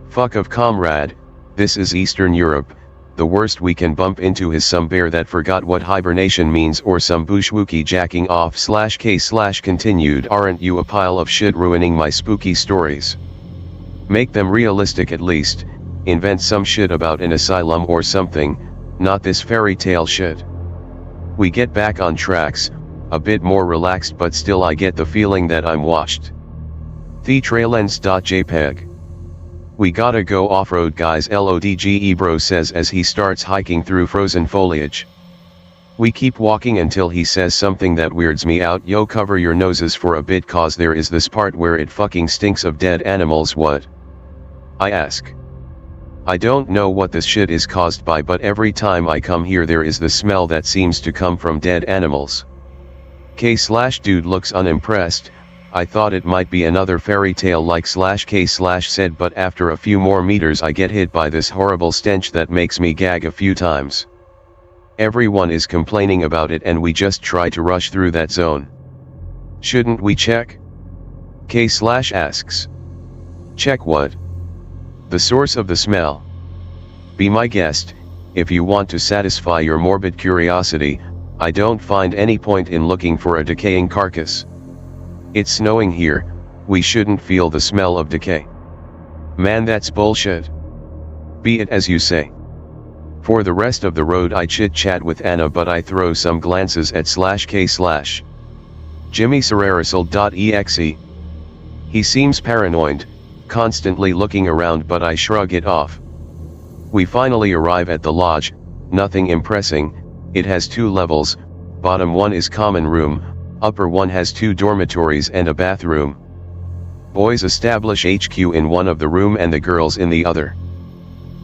Speaker 1: Fuck of comrade, this is Eastern Europe, the worst we can bump into is some bear that forgot what hibernation means or some bushwookie jacking off /K/ continued. Aren't you a pile of shit ruining my spooky stories? Make them realistic at least. Invent some shit about an asylum or something, not this fairy tale shit. We get back on tracks, a bit more relaxed but still I get the feeling that I'm watched. TheTrailends.jpg. We gotta go off-road guys, LODGE bro says as he starts hiking through frozen foliage. We keep walking until he says something that weirds me out, yo cover your noses for a bit cause there is this part where it fucking stinks of dead animals. What? I ask. I don't know what this shit is caused by but every time I come here there is the smell that seems to come from dead animals. K/dude looks unimpressed. I thought it might be another fairy tale like /K/ said, but after a few more meters I get hit by this horrible stench that makes me gag a few times. Everyone is complaining about it and we just try to rush through that zone. Shouldn't we check? K/ asks. Check what? The source of the smell. Be my guest, if you want to satisfy your morbid curiosity. I don't find any point in looking for a decaying carcass. It's snowing here, we shouldn't feel the smell of decay. Man, that's bullshit. Be it as you say. For the rest of the road I chit-chat with Anna but I throw some glances at /K/. JimmySerrarisil.exe. He seems paranoid, constantly looking around but I shrug it off. We finally arrive at the lodge, nothing impressing, it has 2 levels, bottom one is common room, upper one has 2 dormitories and a bathroom. Boys establish HQ in one of the room and the girls in the other.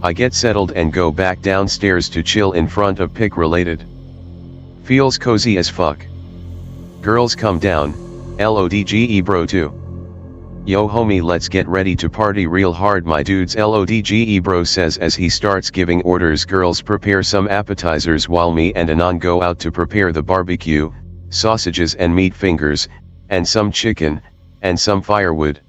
Speaker 1: I get settled and go back downstairs to chill in front of pic related. Feels cozy as fuck. Girls come down, LODGE bro too. Yo homie, let's get ready to party real hard my dudes, LODGE bro says as he starts giving orders. Girls prepare some appetizers while me and Anon go out to prepare the barbecue, sausages and meat fingers, and some chicken, and some firewood.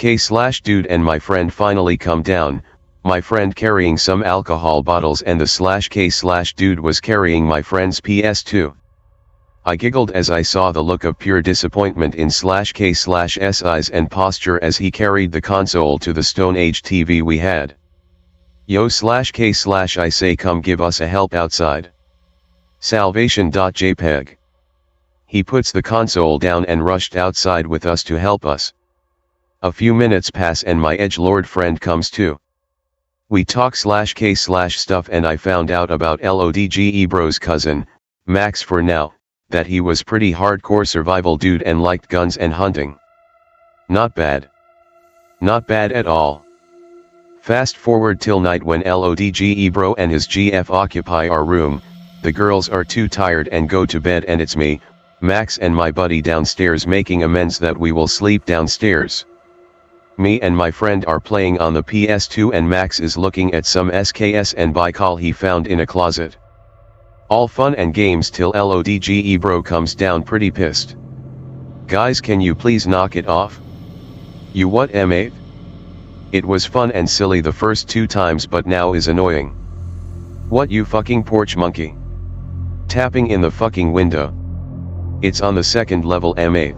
Speaker 1: K/dude and my friend finally come down, my friend carrying some alcohol bottles and the K/dude was carrying my friend's PS2. I giggled as I saw the look of pure disappointment in K/'s eyes and posture as he carried the console to the Stone Age TV we had. Yo K/ I say come give us a help outside. Salvation.jpg. He puts the console down and rushed outside with us to help us. A few minutes pass and my edgelord friend comes too. We talk K/ stuff and I found out about LODGE bro's cousin, Max for now, that he was pretty hardcore survival dude and liked guns and hunting. Not bad. Not bad at all. Fast forward till night when LODGE bro and his GF occupy our room, the girls are too tired and go to bed and it's me, Max and my buddy downstairs making amends that we will sleep downstairs. Me and my friend are playing on the PS2 and Max is looking at some SKS and Baikal he found in a closet. All fun and games till LODGE bro comes down pretty pissed. Guys, can you please knock it off? You what, M8? It was fun and silly the first 2 times but now is annoying. What, you fucking porch monkey? Tapping in the fucking window. It's on the 2nd level, M8.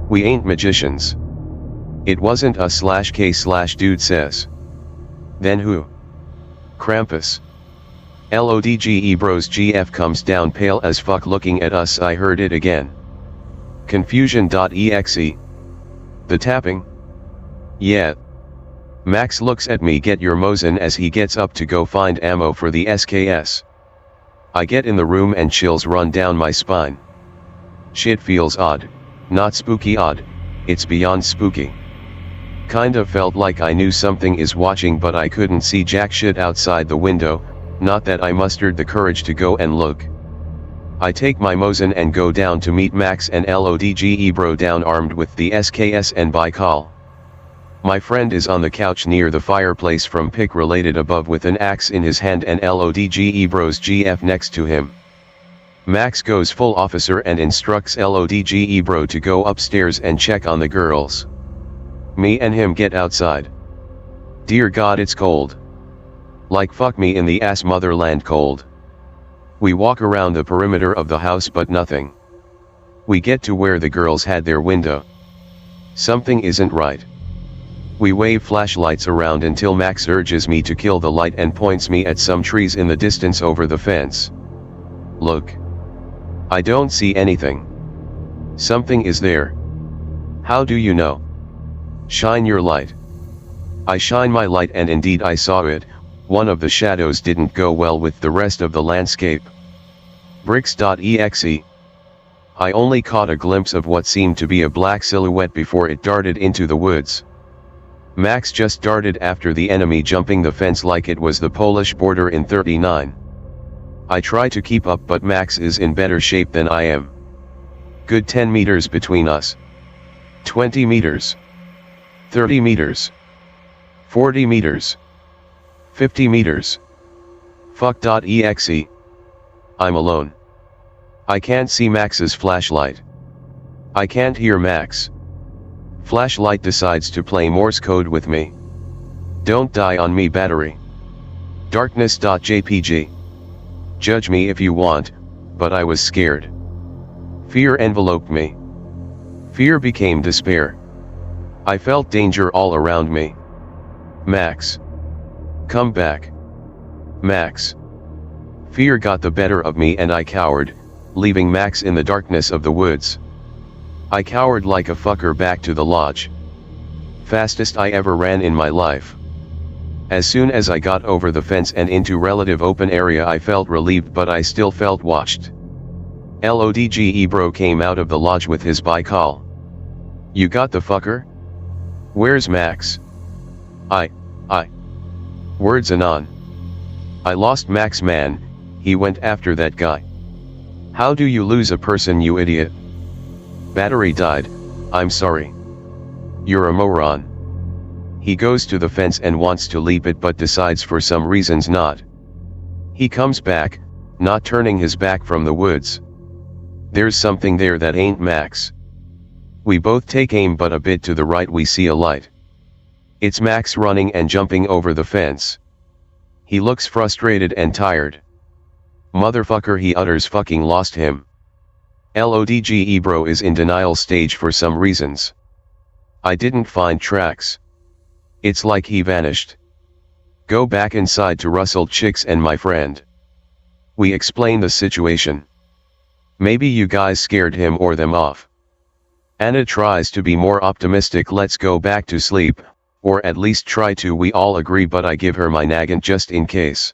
Speaker 1: We ain't magicians. It wasn't a K/dude says. Then who? Krampus. LODGE bro's GF comes down pale as fuck looking at us. I heard it again. Confusion.exe. The tapping? Yeah. Max looks at me, get your Mosin, as he gets up to go find ammo for the SKS. I get in the room and chills run down my spine. Shit feels odd, not spooky odd, it's beyond spooky. Kinda felt like I knew something is watching but I couldn't see jack shit outside the window, not that I mustered the courage to go and look. I take my Mosin and go down to meet Max and LODGE bro down armed with the SKS and Baikal. My friend is on the couch near the fireplace from pick related above with an axe in his hand and LODGE bro's GF next to him. Max goes full officer and instructs LODGE bro to go upstairs and check on the girls. Me and him get outside. Dear God, it's cold. Like fuck me in the ass motherland cold. We walk around the perimeter of the house but nothing. We get to where the girls had their window. Something isn't right. We wave flashlights around until Max urges me to kill the light and points me at some trees in the distance over the fence. Look. I don't see anything. Something is there. How do you know? Shine your light. I shine my light and indeed I saw it. One of the shadows didn't go well with the rest of the landscape. Bricks.exe. I only caught a glimpse of what seemed to be a black silhouette before it darted into the woods. Max just darted after the enemy, jumping the fence like it was the Polish border in '39. I try to keep up but Max is in better shape than I am. Good 10 meters between us. 20 meters. 30 meters. 40 meters. 50 meters. Fuck.exe. I'm alone. I can't see Max's flashlight. I can't hear Max. Flashlight decides to play Morse code with me. Don't die on me, battery. Darkness.jpg. Judge me if you want, but I was scared. Fear enveloped me. Fear became despair. I felt danger all around me. Max. Come back. Max. Fear got the better of me and I cowered, leaving Max in the darkness of the woods. I cowered like a fucker back to the lodge. Fastest I ever ran in my life. As soon as I got over the fence and into relative open area I felt relieved but I still felt watched. LODGE bro came out of the lodge with his Baikal. You got the fucker? Where's Max? I. Words anon. I lost Max, man, he went after that guy. How do you lose a person, you idiot? Battery died, I'm sorry. You're a moron. He goes to the fence and wants to leap it but decides for some reasons not. He comes back, not turning his back from the woods. There's something there that ain't Max. We both take aim, but a bit to the right we see a light. It's Max running and jumping over the fence. He looks frustrated and tired. Motherfucker, he utters, fucking lost him. LODGE bro is in denial stage for some reasons. I didn't find tracks. It's like he vanished. Go back inside to Russell Chicks and my friend. We explain the situation. Maybe you guys scared him or them off. Anna tries to be more optimistic. Let's go back to sleep, or at least try to. We all agree, but I give her my naggin just in case.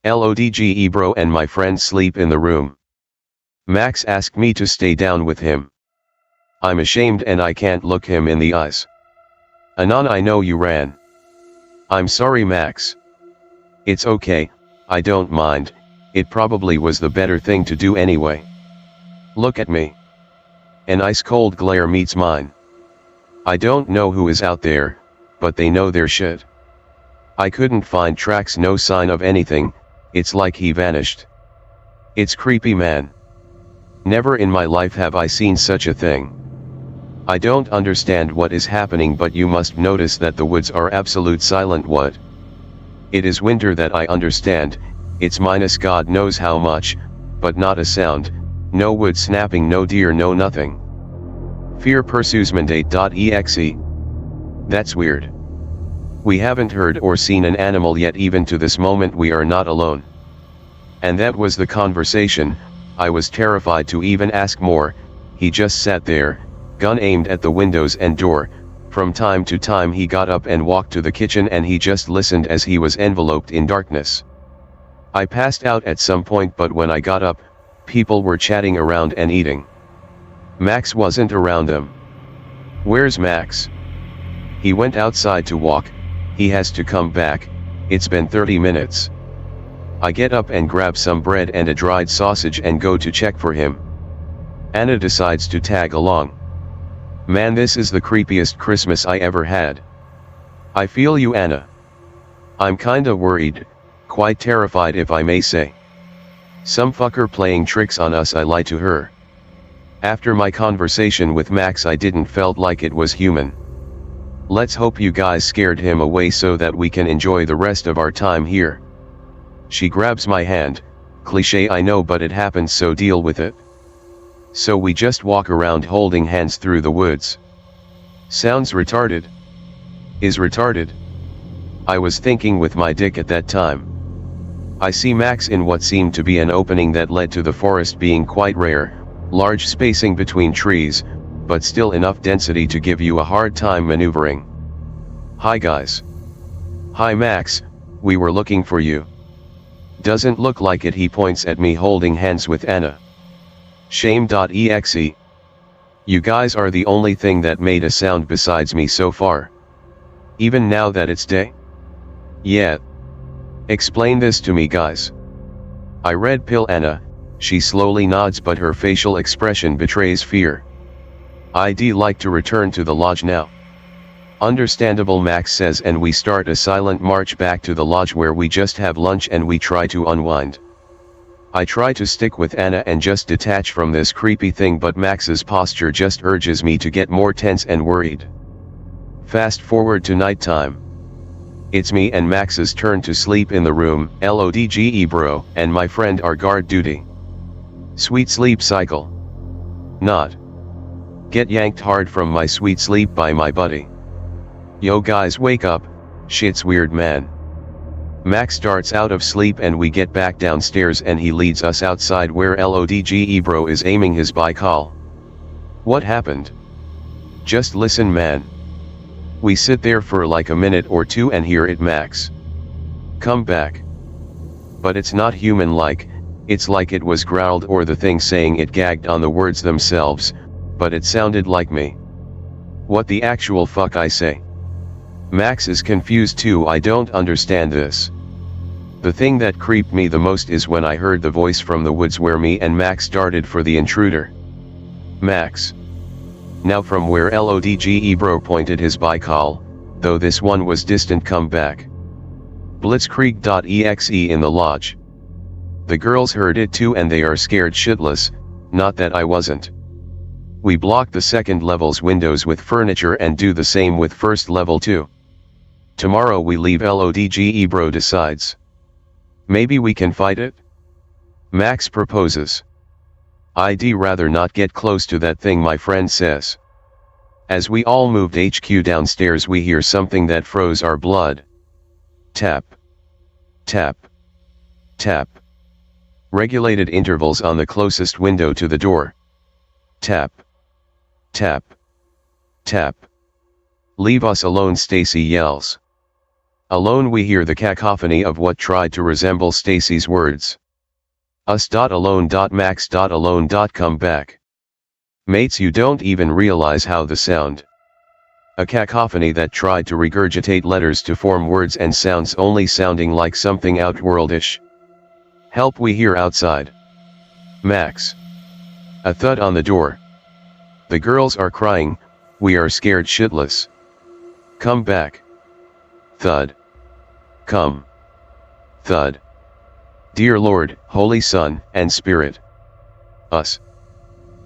Speaker 1: LODGE bro and my friend sleep in the room. Max asked me to stay down with him. I'm ashamed and I can't look him in the eyes. Anon, I know you ran. I'm sorry, Max. It's okay, I don't mind, it probably was the better thing to do anyway. Look at me. An ice cold glare meets mine. I don't know who is out there, but they know their shit. I couldn't find tracks, no sign of anything, it's like he vanished. It's creepy, man. Never in my life have I seen such a thing. I don't understand what is happening, but you must notice that the woods are absolute silent. What? It is winter, that I understand, it's minus God knows how much, but not a sound, no wood snapping, no deer, no nothing. Fear pursues mandate.exe. That's weird. We haven't heard or seen an animal yet. Even to this moment we are not alone. And that was the conversation. I was terrified to even ask more. He just sat there, gun aimed at the windows and door. From time to time he got up and walked to the kitchen, and he just listened as he was enveloped in darkness. I passed out at some point, but when I got up, people were chatting around and eating. Max wasn't around them. Where's Max? He went outside to walk, he has to come back, it's been 30 minutes. I get up and grab some bread and a dried sausage and go to check for him. Anna decides to tag along. Man, this is the creepiest Christmas I ever had. I feel you, Anna. I'm kinda worried, quite terrified if I may say. Some fucker playing tricks on us, I lied to her. After my conversation with Max I didn't felt like it was human. Let's hope you guys scared him away so that we can enjoy the rest of our time here. She grabs my hand, cliche I know, but it happens, so deal with it. So we just walk around holding hands through the woods. Sounds retarded. Is retarded. I was thinking with my dick at that time. I see Max in what seemed to be an opening that led to the forest, being quite rare, large spacing between trees, but still enough density to give you a hard time maneuvering. Hi guys. Hi Max, we were looking for you. Doesn't look like it. He points at me holding hands with Anna. Shame.exe. You guys are the only thing that made a sound besides me so far. Even now that it's day? Yeah. Explain this to me, guys. I red pill Anna. She slowly nods, but her facial expression betrays fear. I'd like to return to the lodge now. Understandable, Max says, and we start a silent march back to the lodge, where we just have lunch and we try to unwind. I try to stick with Anna and just detach from this creepy thing, but Max's posture just urges me to get more tense and worried. Fast forward to nighttime. It's me and Max's turn to sleep in the room. LODGE bro and my friend are guard duty. Sweet sleep cycle. Not. Get yanked hard from my sweet sleep by my buddy. Yo guys, wake up, shit's weird, man. Max starts out of sleep and we get back downstairs and he leads us outside where LODGE bro is aiming his bicol. What happened? Just listen, man. We sit there for like a minute or two and hear it, Max. Come back. But it's not human-like, it's like it was growled, or the thing saying it gagged on the words themselves, but it sounded like me. What the actual fuck, I say. Max is confused too. I don't understand this. The thing that creeped me the most is when I heard the voice from the woods where me and Max started for the intruder. Max. Now from where LODGE bro pointed his bicol, though this one was distant. Come back. Blitzkrieg.exe in the lodge. The girls heard it too and they are scared shitless, not that I wasn't. We block the second level's windows with furniture and do the same with first level too. Tomorrow we leave LODGE bro decides. Maybe we can fight it? Max proposes. I'd rather not get close to that thing, my friend says. As we all moved HQ downstairs we hear something that froze our blood. Tap. Tap. Tap. Regulated intervals on the closest window to the door. Tap. Tap. Tap. Leave us alone, Stacy yells. Alone we hear the cacophony of what tried to resemble Stacy's words. Us.alone.max.alone. Come back. Mates, you don't even realize how the sound. A cacophony that tried to regurgitate letters to form words and sounds, only sounding like something outworldish. Help, we hear outside. Max. A thud on the door. The girls are crying, we are scared shitless. Come back. Thud. Come. Thud. Dear Lord, Holy Son, and Spirit. Us.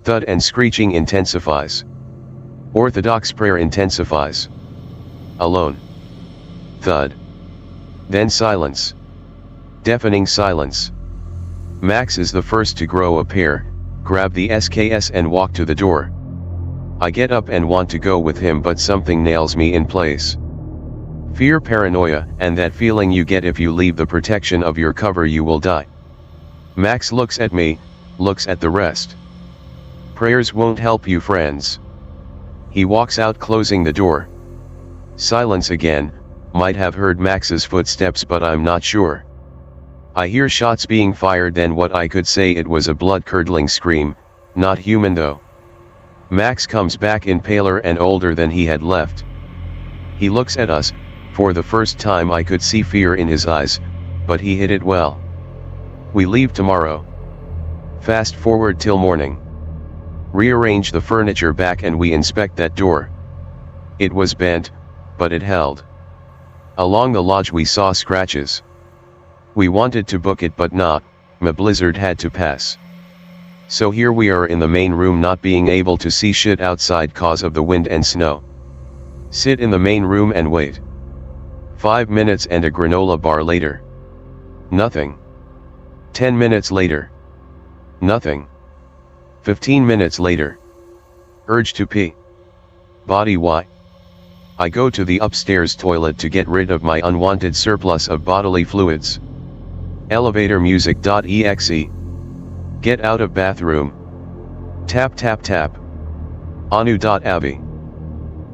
Speaker 1: Thud and screeching intensifies. Orthodox prayer intensifies. Alone. Thud. Then silence. Deafening silence. Max is the first to grow a pair, grab the SKS and walk to the door. I get up and want to go with him, but something nails me in place. Fear, paranoia, and that feeling you get if you leave the protection of your cover you will die. Max looks at me, looks at the rest. Prayers won't help you, friends. He walks out, closing the door. Silence again. Might have heard Max's footsteps, but I'm not sure. I hear shots being fired, then what I could say it was a blood-curdling scream, not human though. Max comes back in, paler and older than he had left. He looks at us. For the first time I could see fear in his eyes, but he hid it well. We leave tomorrow. Fast forward till morning. Rearrange the furniture back and we inspect that door. It was bent, but it held. Along the lodge we saw scratches. We wanted to book it but not, my blizzard had to pass. So here we are in the main room, not being able to see shit outside cause of the wind and snow. Sit in the main room and wait. 5 minutes and a granola bar later. Nothing. 10 minutes later. Nothing. 15 minutes later. Urge to pee. Body why? I go to the upstairs toilet to get rid of my unwanted surplus of bodily fluids. Elevator music.exe. Get out of bathroom. Tap tap tap. Anu.avi.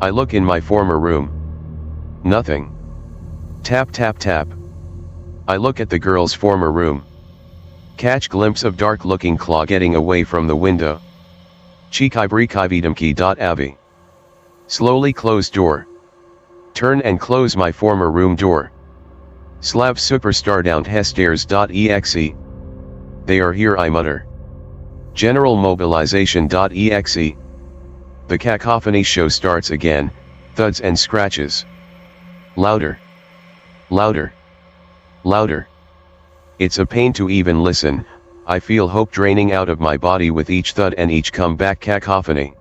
Speaker 1: I look in my former room. Nothing. Tap tap tap. I look at the girl's former room. Catch glimpse of dark looking claw getting away from the window. Chikaibrikaividamki.avi. Slowly close door. Turn and close my former room door. Slav superstar down hestairs.exe. They are here, I mutter. General mobilization.exe. The cacophony show starts again, thuds and scratches. Louder. Louder. Louder. It's a pain to even listen. I feel hope draining out of my body with each thud and each comeback cacophony.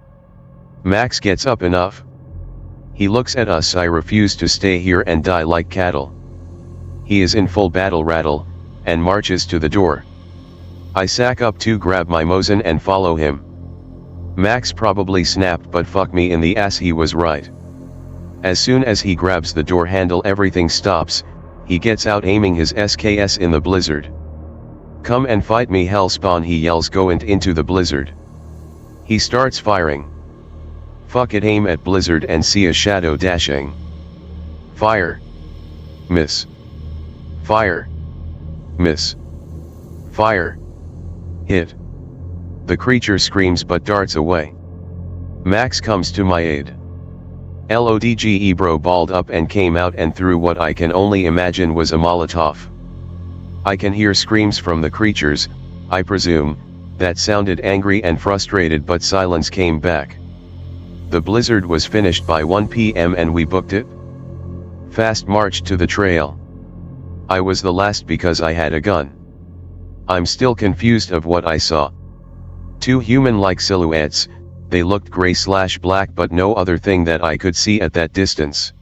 Speaker 1: Max gets up enough. He looks at us. I refuse to stay here and die like cattle. He is in full battle rattle, and marches to the door. I sack up to grab my Mosin and follow him. Max probably snapped, but fuck me in the ass, he was right. As soon as he grabs the door handle everything stops. He gets out aiming his SKS in the blizzard. Come and fight me, hellspawn, he yells, going into the blizzard. He starts firing. Fuck it, aim at blizzard and see a shadow dashing. Fire. Miss. Fire. Miss. Fire. Hit. The creature screams but darts away. Max comes to my aid. LODGE bro balled up and came out and threw what I can only imagine was a Molotov. I can hear screams from the creatures, I presume, that sounded angry and frustrated, but silence came back. The blizzard was finished by 1 p.m. and we booked it. Fast march to the trail. I was the last because I had a gun. I'm still confused of what I saw. Two human-like silhouettes, They looked gray/black, but no other thing that I could see at that distance.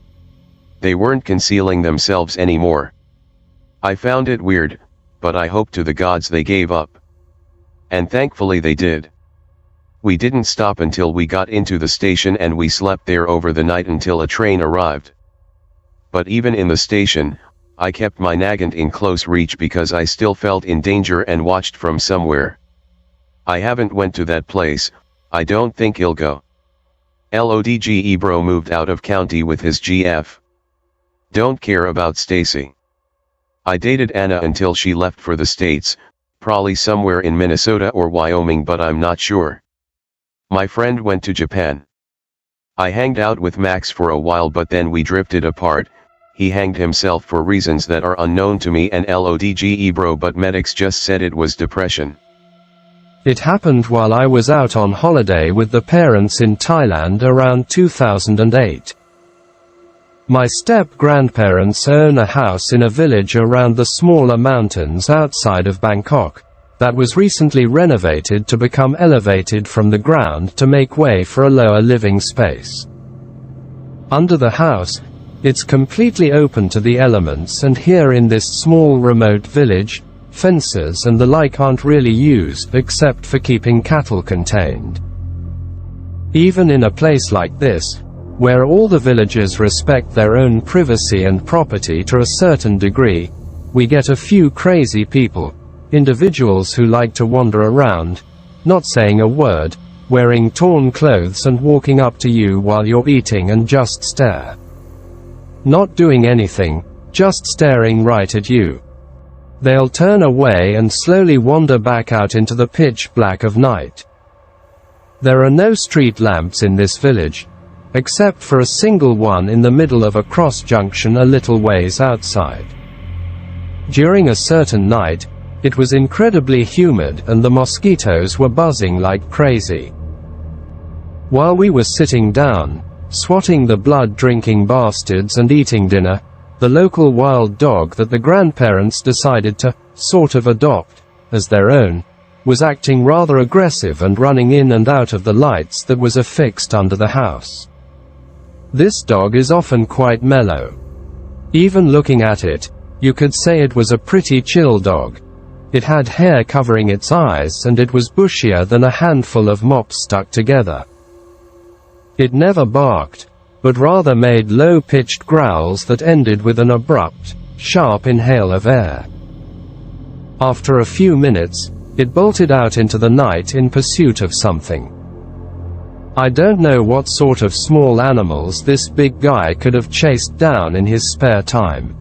Speaker 1: They weren't concealing themselves anymore. I found it weird, but I hoped to the gods they gave up. And thankfully they did. We didn't stop until we got into the station, and we slept there over the night until a train arrived. But even in the station, I kept my Nagant in close reach because I still felt in danger and watched from somewhere. I haven't went to that place. I don't think he'll go. Lodge bro moved out of county with his GF. Don't care about Stacy. I dated Anna until she left for the States, probably somewhere in Minnesota or Wyoming, but I'm not sure. My friend went to Japan. I hanged out with Max for a while, but then we drifted apart. He hanged himself for reasons that are unknown to me and Lodge bro, but medics just said it was depression.
Speaker 6: It happened while I was out on holiday with the parents in Thailand around 2008. My step-grandparents own a house in a village around the smaller mountains outside of Bangkok, that was recently renovated to become elevated from the ground to make way for a lower living space. Under the house, it's completely open to the elements, and here in this small remote village, fences and the like aren't really used except for keeping cattle contained. Even in a place like this, where all the villagers respect their own privacy and property to a certain degree, we get a few crazy people, individuals who like to wander around, not saying a word, wearing torn clothes and walking up to you while you're eating and just stare. Not doing anything, just staring right at you. They'll turn away and slowly wander back out into the pitch black of night. There are no street lamps in this village, except for a single one in the middle of a cross junction a little ways outside. During a certain night, it was incredibly humid and the mosquitoes were buzzing like crazy. While we were sitting down, swatting the blood-drinking bastards and eating dinner, the local wild dog that the grandparents decided to sort of adopt as their own was acting rather aggressive and running in and out of the lights that was affixed under the house. This dog is often quite mellow. Even looking at it, you could say it was a pretty chill dog. It had hair covering its eyes and it was bushier than a handful of mops stuck together. It never barked, but rather made low-pitched growls that ended with an abrupt, sharp inhale of air. After a few minutes, it bolted out into the night in pursuit of something. I don't know what sort of small animals this big guy could have chased down in his spare time.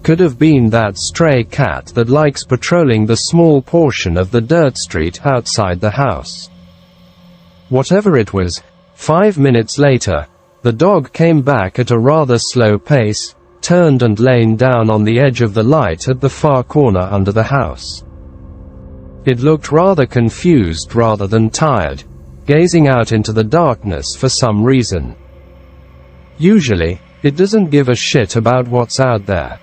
Speaker 6: Could have been that stray cat that likes patrolling the small portion of the dirt street outside the house. Whatever it was, 5 minutes later, the dog came back at a rather slow pace, turned and lain down on the edge of the light at the far corner under the house. It looked rather confused rather than tired, gazing out into the darkness for some reason. Usually, it doesn't give a shit about what's out there.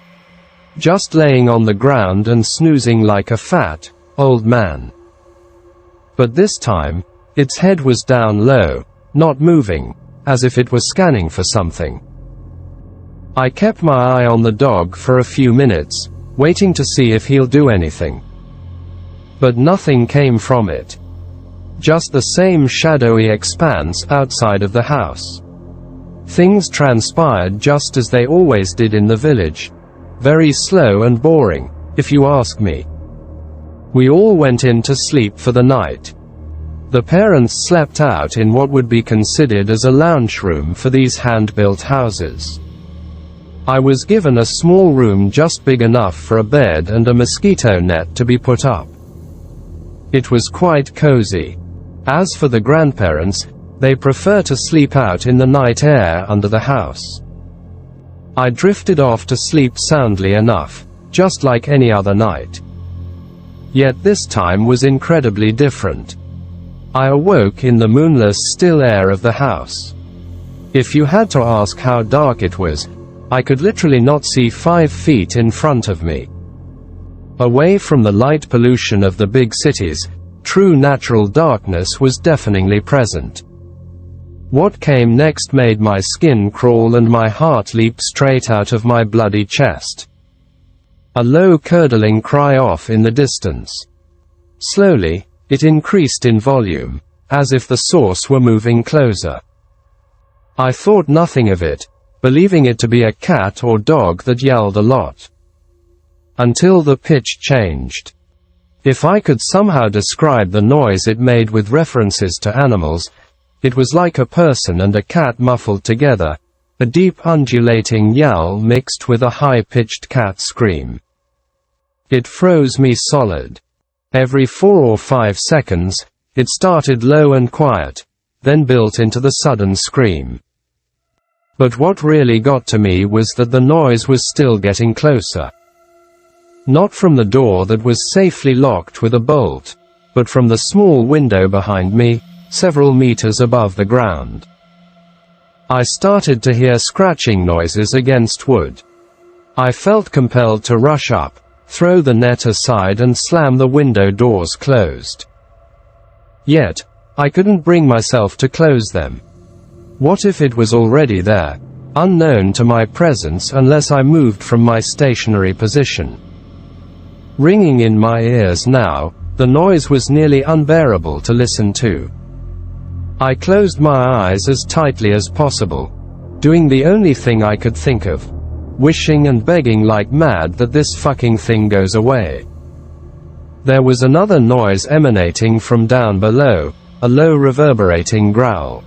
Speaker 6: Just laying on the ground and snoozing like a fat, old man. But this time, its head was down low, not moving, as if it was scanning for something. I kept my eye on the dog for a few minutes, waiting to see if he'll do anything. But nothing came from it. Just the same shadowy expanse outside of the house. Things transpired just as they always did in the village. Very slow and boring, if you ask me. We all went in to sleep for the night. The parents slept out in what would be considered as a lounge room for these hand-built houses. I was given a small room just big enough for a bed and a mosquito net to be put up. It was quite cozy. As for the grandparents, they prefer to sleep out in the night air under the house. I drifted off to sleep soundly enough, just like any other night. Yet this time was incredibly different. I awoke in the moonless, still air of the house. If you had to ask how dark it was, I could literally not see 5 feet in front of me. Away from the light pollution of the big cities, true natural darkness was deafeningly present. What came next made my skin crawl and my heart leap straight out of my bloody chest. A low curdling cry off in the distance. Slowly, it increased in volume, as if the source were moving closer. I thought nothing of it, believing it to be a cat or dog that yelled a lot. Until the pitch changed. If I could somehow describe the noise it made with references to animals, it was like a person and a cat muffled together, a deep undulating yell mixed with a high-pitched cat scream. It froze me solid. Every 4 or 5 seconds, it started low and quiet, then built into the sudden scream. But what really got to me was that the noise was still getting closer. Not from the door that was safely locked with a bolt, but from the small window behind me, several meters above the ground. I started to hear scratching noises against wood. I felt compelled to rush up, throw the net aside and slam the window doors closed. Yet, I couldn't bring myself to close them. What if it was already there, unknown to my presence unless I moved from my stationary position? Ringing in my ears now, the noise was nearly unbearable to listen to. I closed my eyes as tightly as possible, doing the only thing I could think of, wishing and begging like mad that this fucking thing goes away. There was another noise emanating from down below, a low reverberating growl.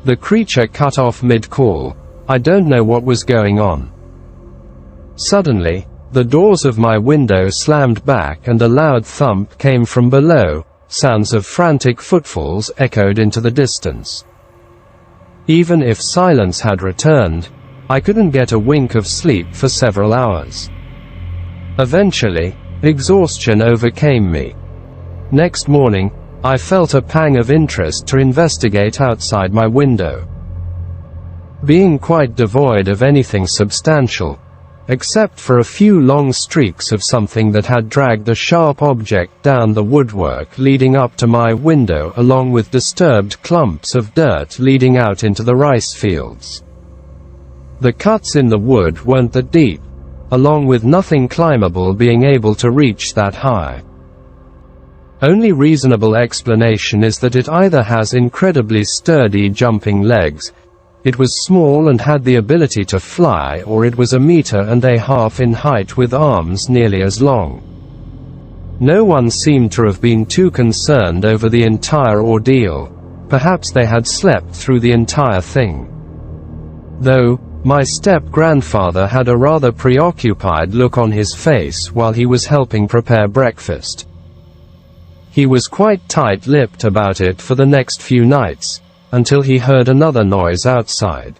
Speaker 6: The creature cut off mid-call. I don't know what was going on. Suddenly, the doors of my window slammed back and a loud thump came from below. Sounds of frantic footfalls echoed into the distance. Even if silence had returned, I couldn't get a wink of sleep for several hours. Eventually, exhaustion overcame me. Next morning, I felt a pang of interest to investigate outside my window. Being quite devoid of anything substantial, except for a few long streaks of something that had dragged a sharp object down the woodwork leading up to my window along with disturbed clumps of dirt leading out into the rice fields. The cuts in the wood weren't that deep, along with nothing climbable being able to reach that high. Only reasonable explanation is that it either has incredibly sturdy jumping legs, it was small and had the ability to fly, or it was 1.5 meters in height with arms nearly as long. No one seemed to have been too concerned over the entire ordeal. Perhaps they had slept through the entire thing. Though, my step-grandfather had a rather preoccupied look on his face while he was helping prepare breakfast. He was quite tight-lipped about it for the next few nights, until he heard another noise outside.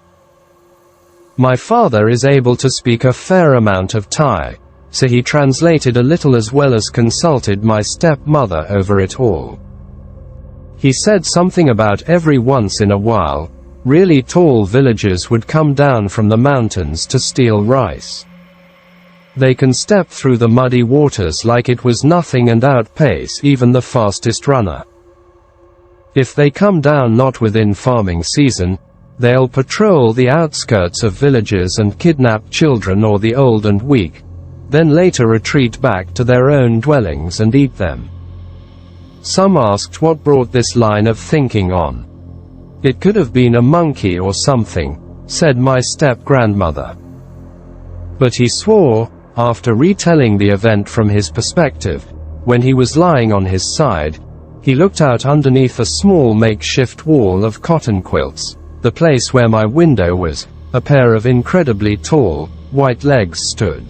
Speaker 6: My father is able to speak a fair amount of Thai, so he translated a little as well as consulted my stepmother over it all. He said something about every once in a while, really tall villagers would come down from the mountains to steal rice. They can step through the muddy waters like it was nothing and outpace even the fastest runner. If they come down not within farming season, they'll patrol the outskirts of villages and kidnap children or the old and weak, then later retreat back to their own dwellings and eat them. Some asked what brought this line of thinking on. It could have been a monkey or something, said my step-grandmother. But he swore, after retelling the event from his perspective, when he was lying on his side, he looked out underneath a small makeshift wall of cotton quilts, the place where my window was, a pair of incredibly tall, white legs stood.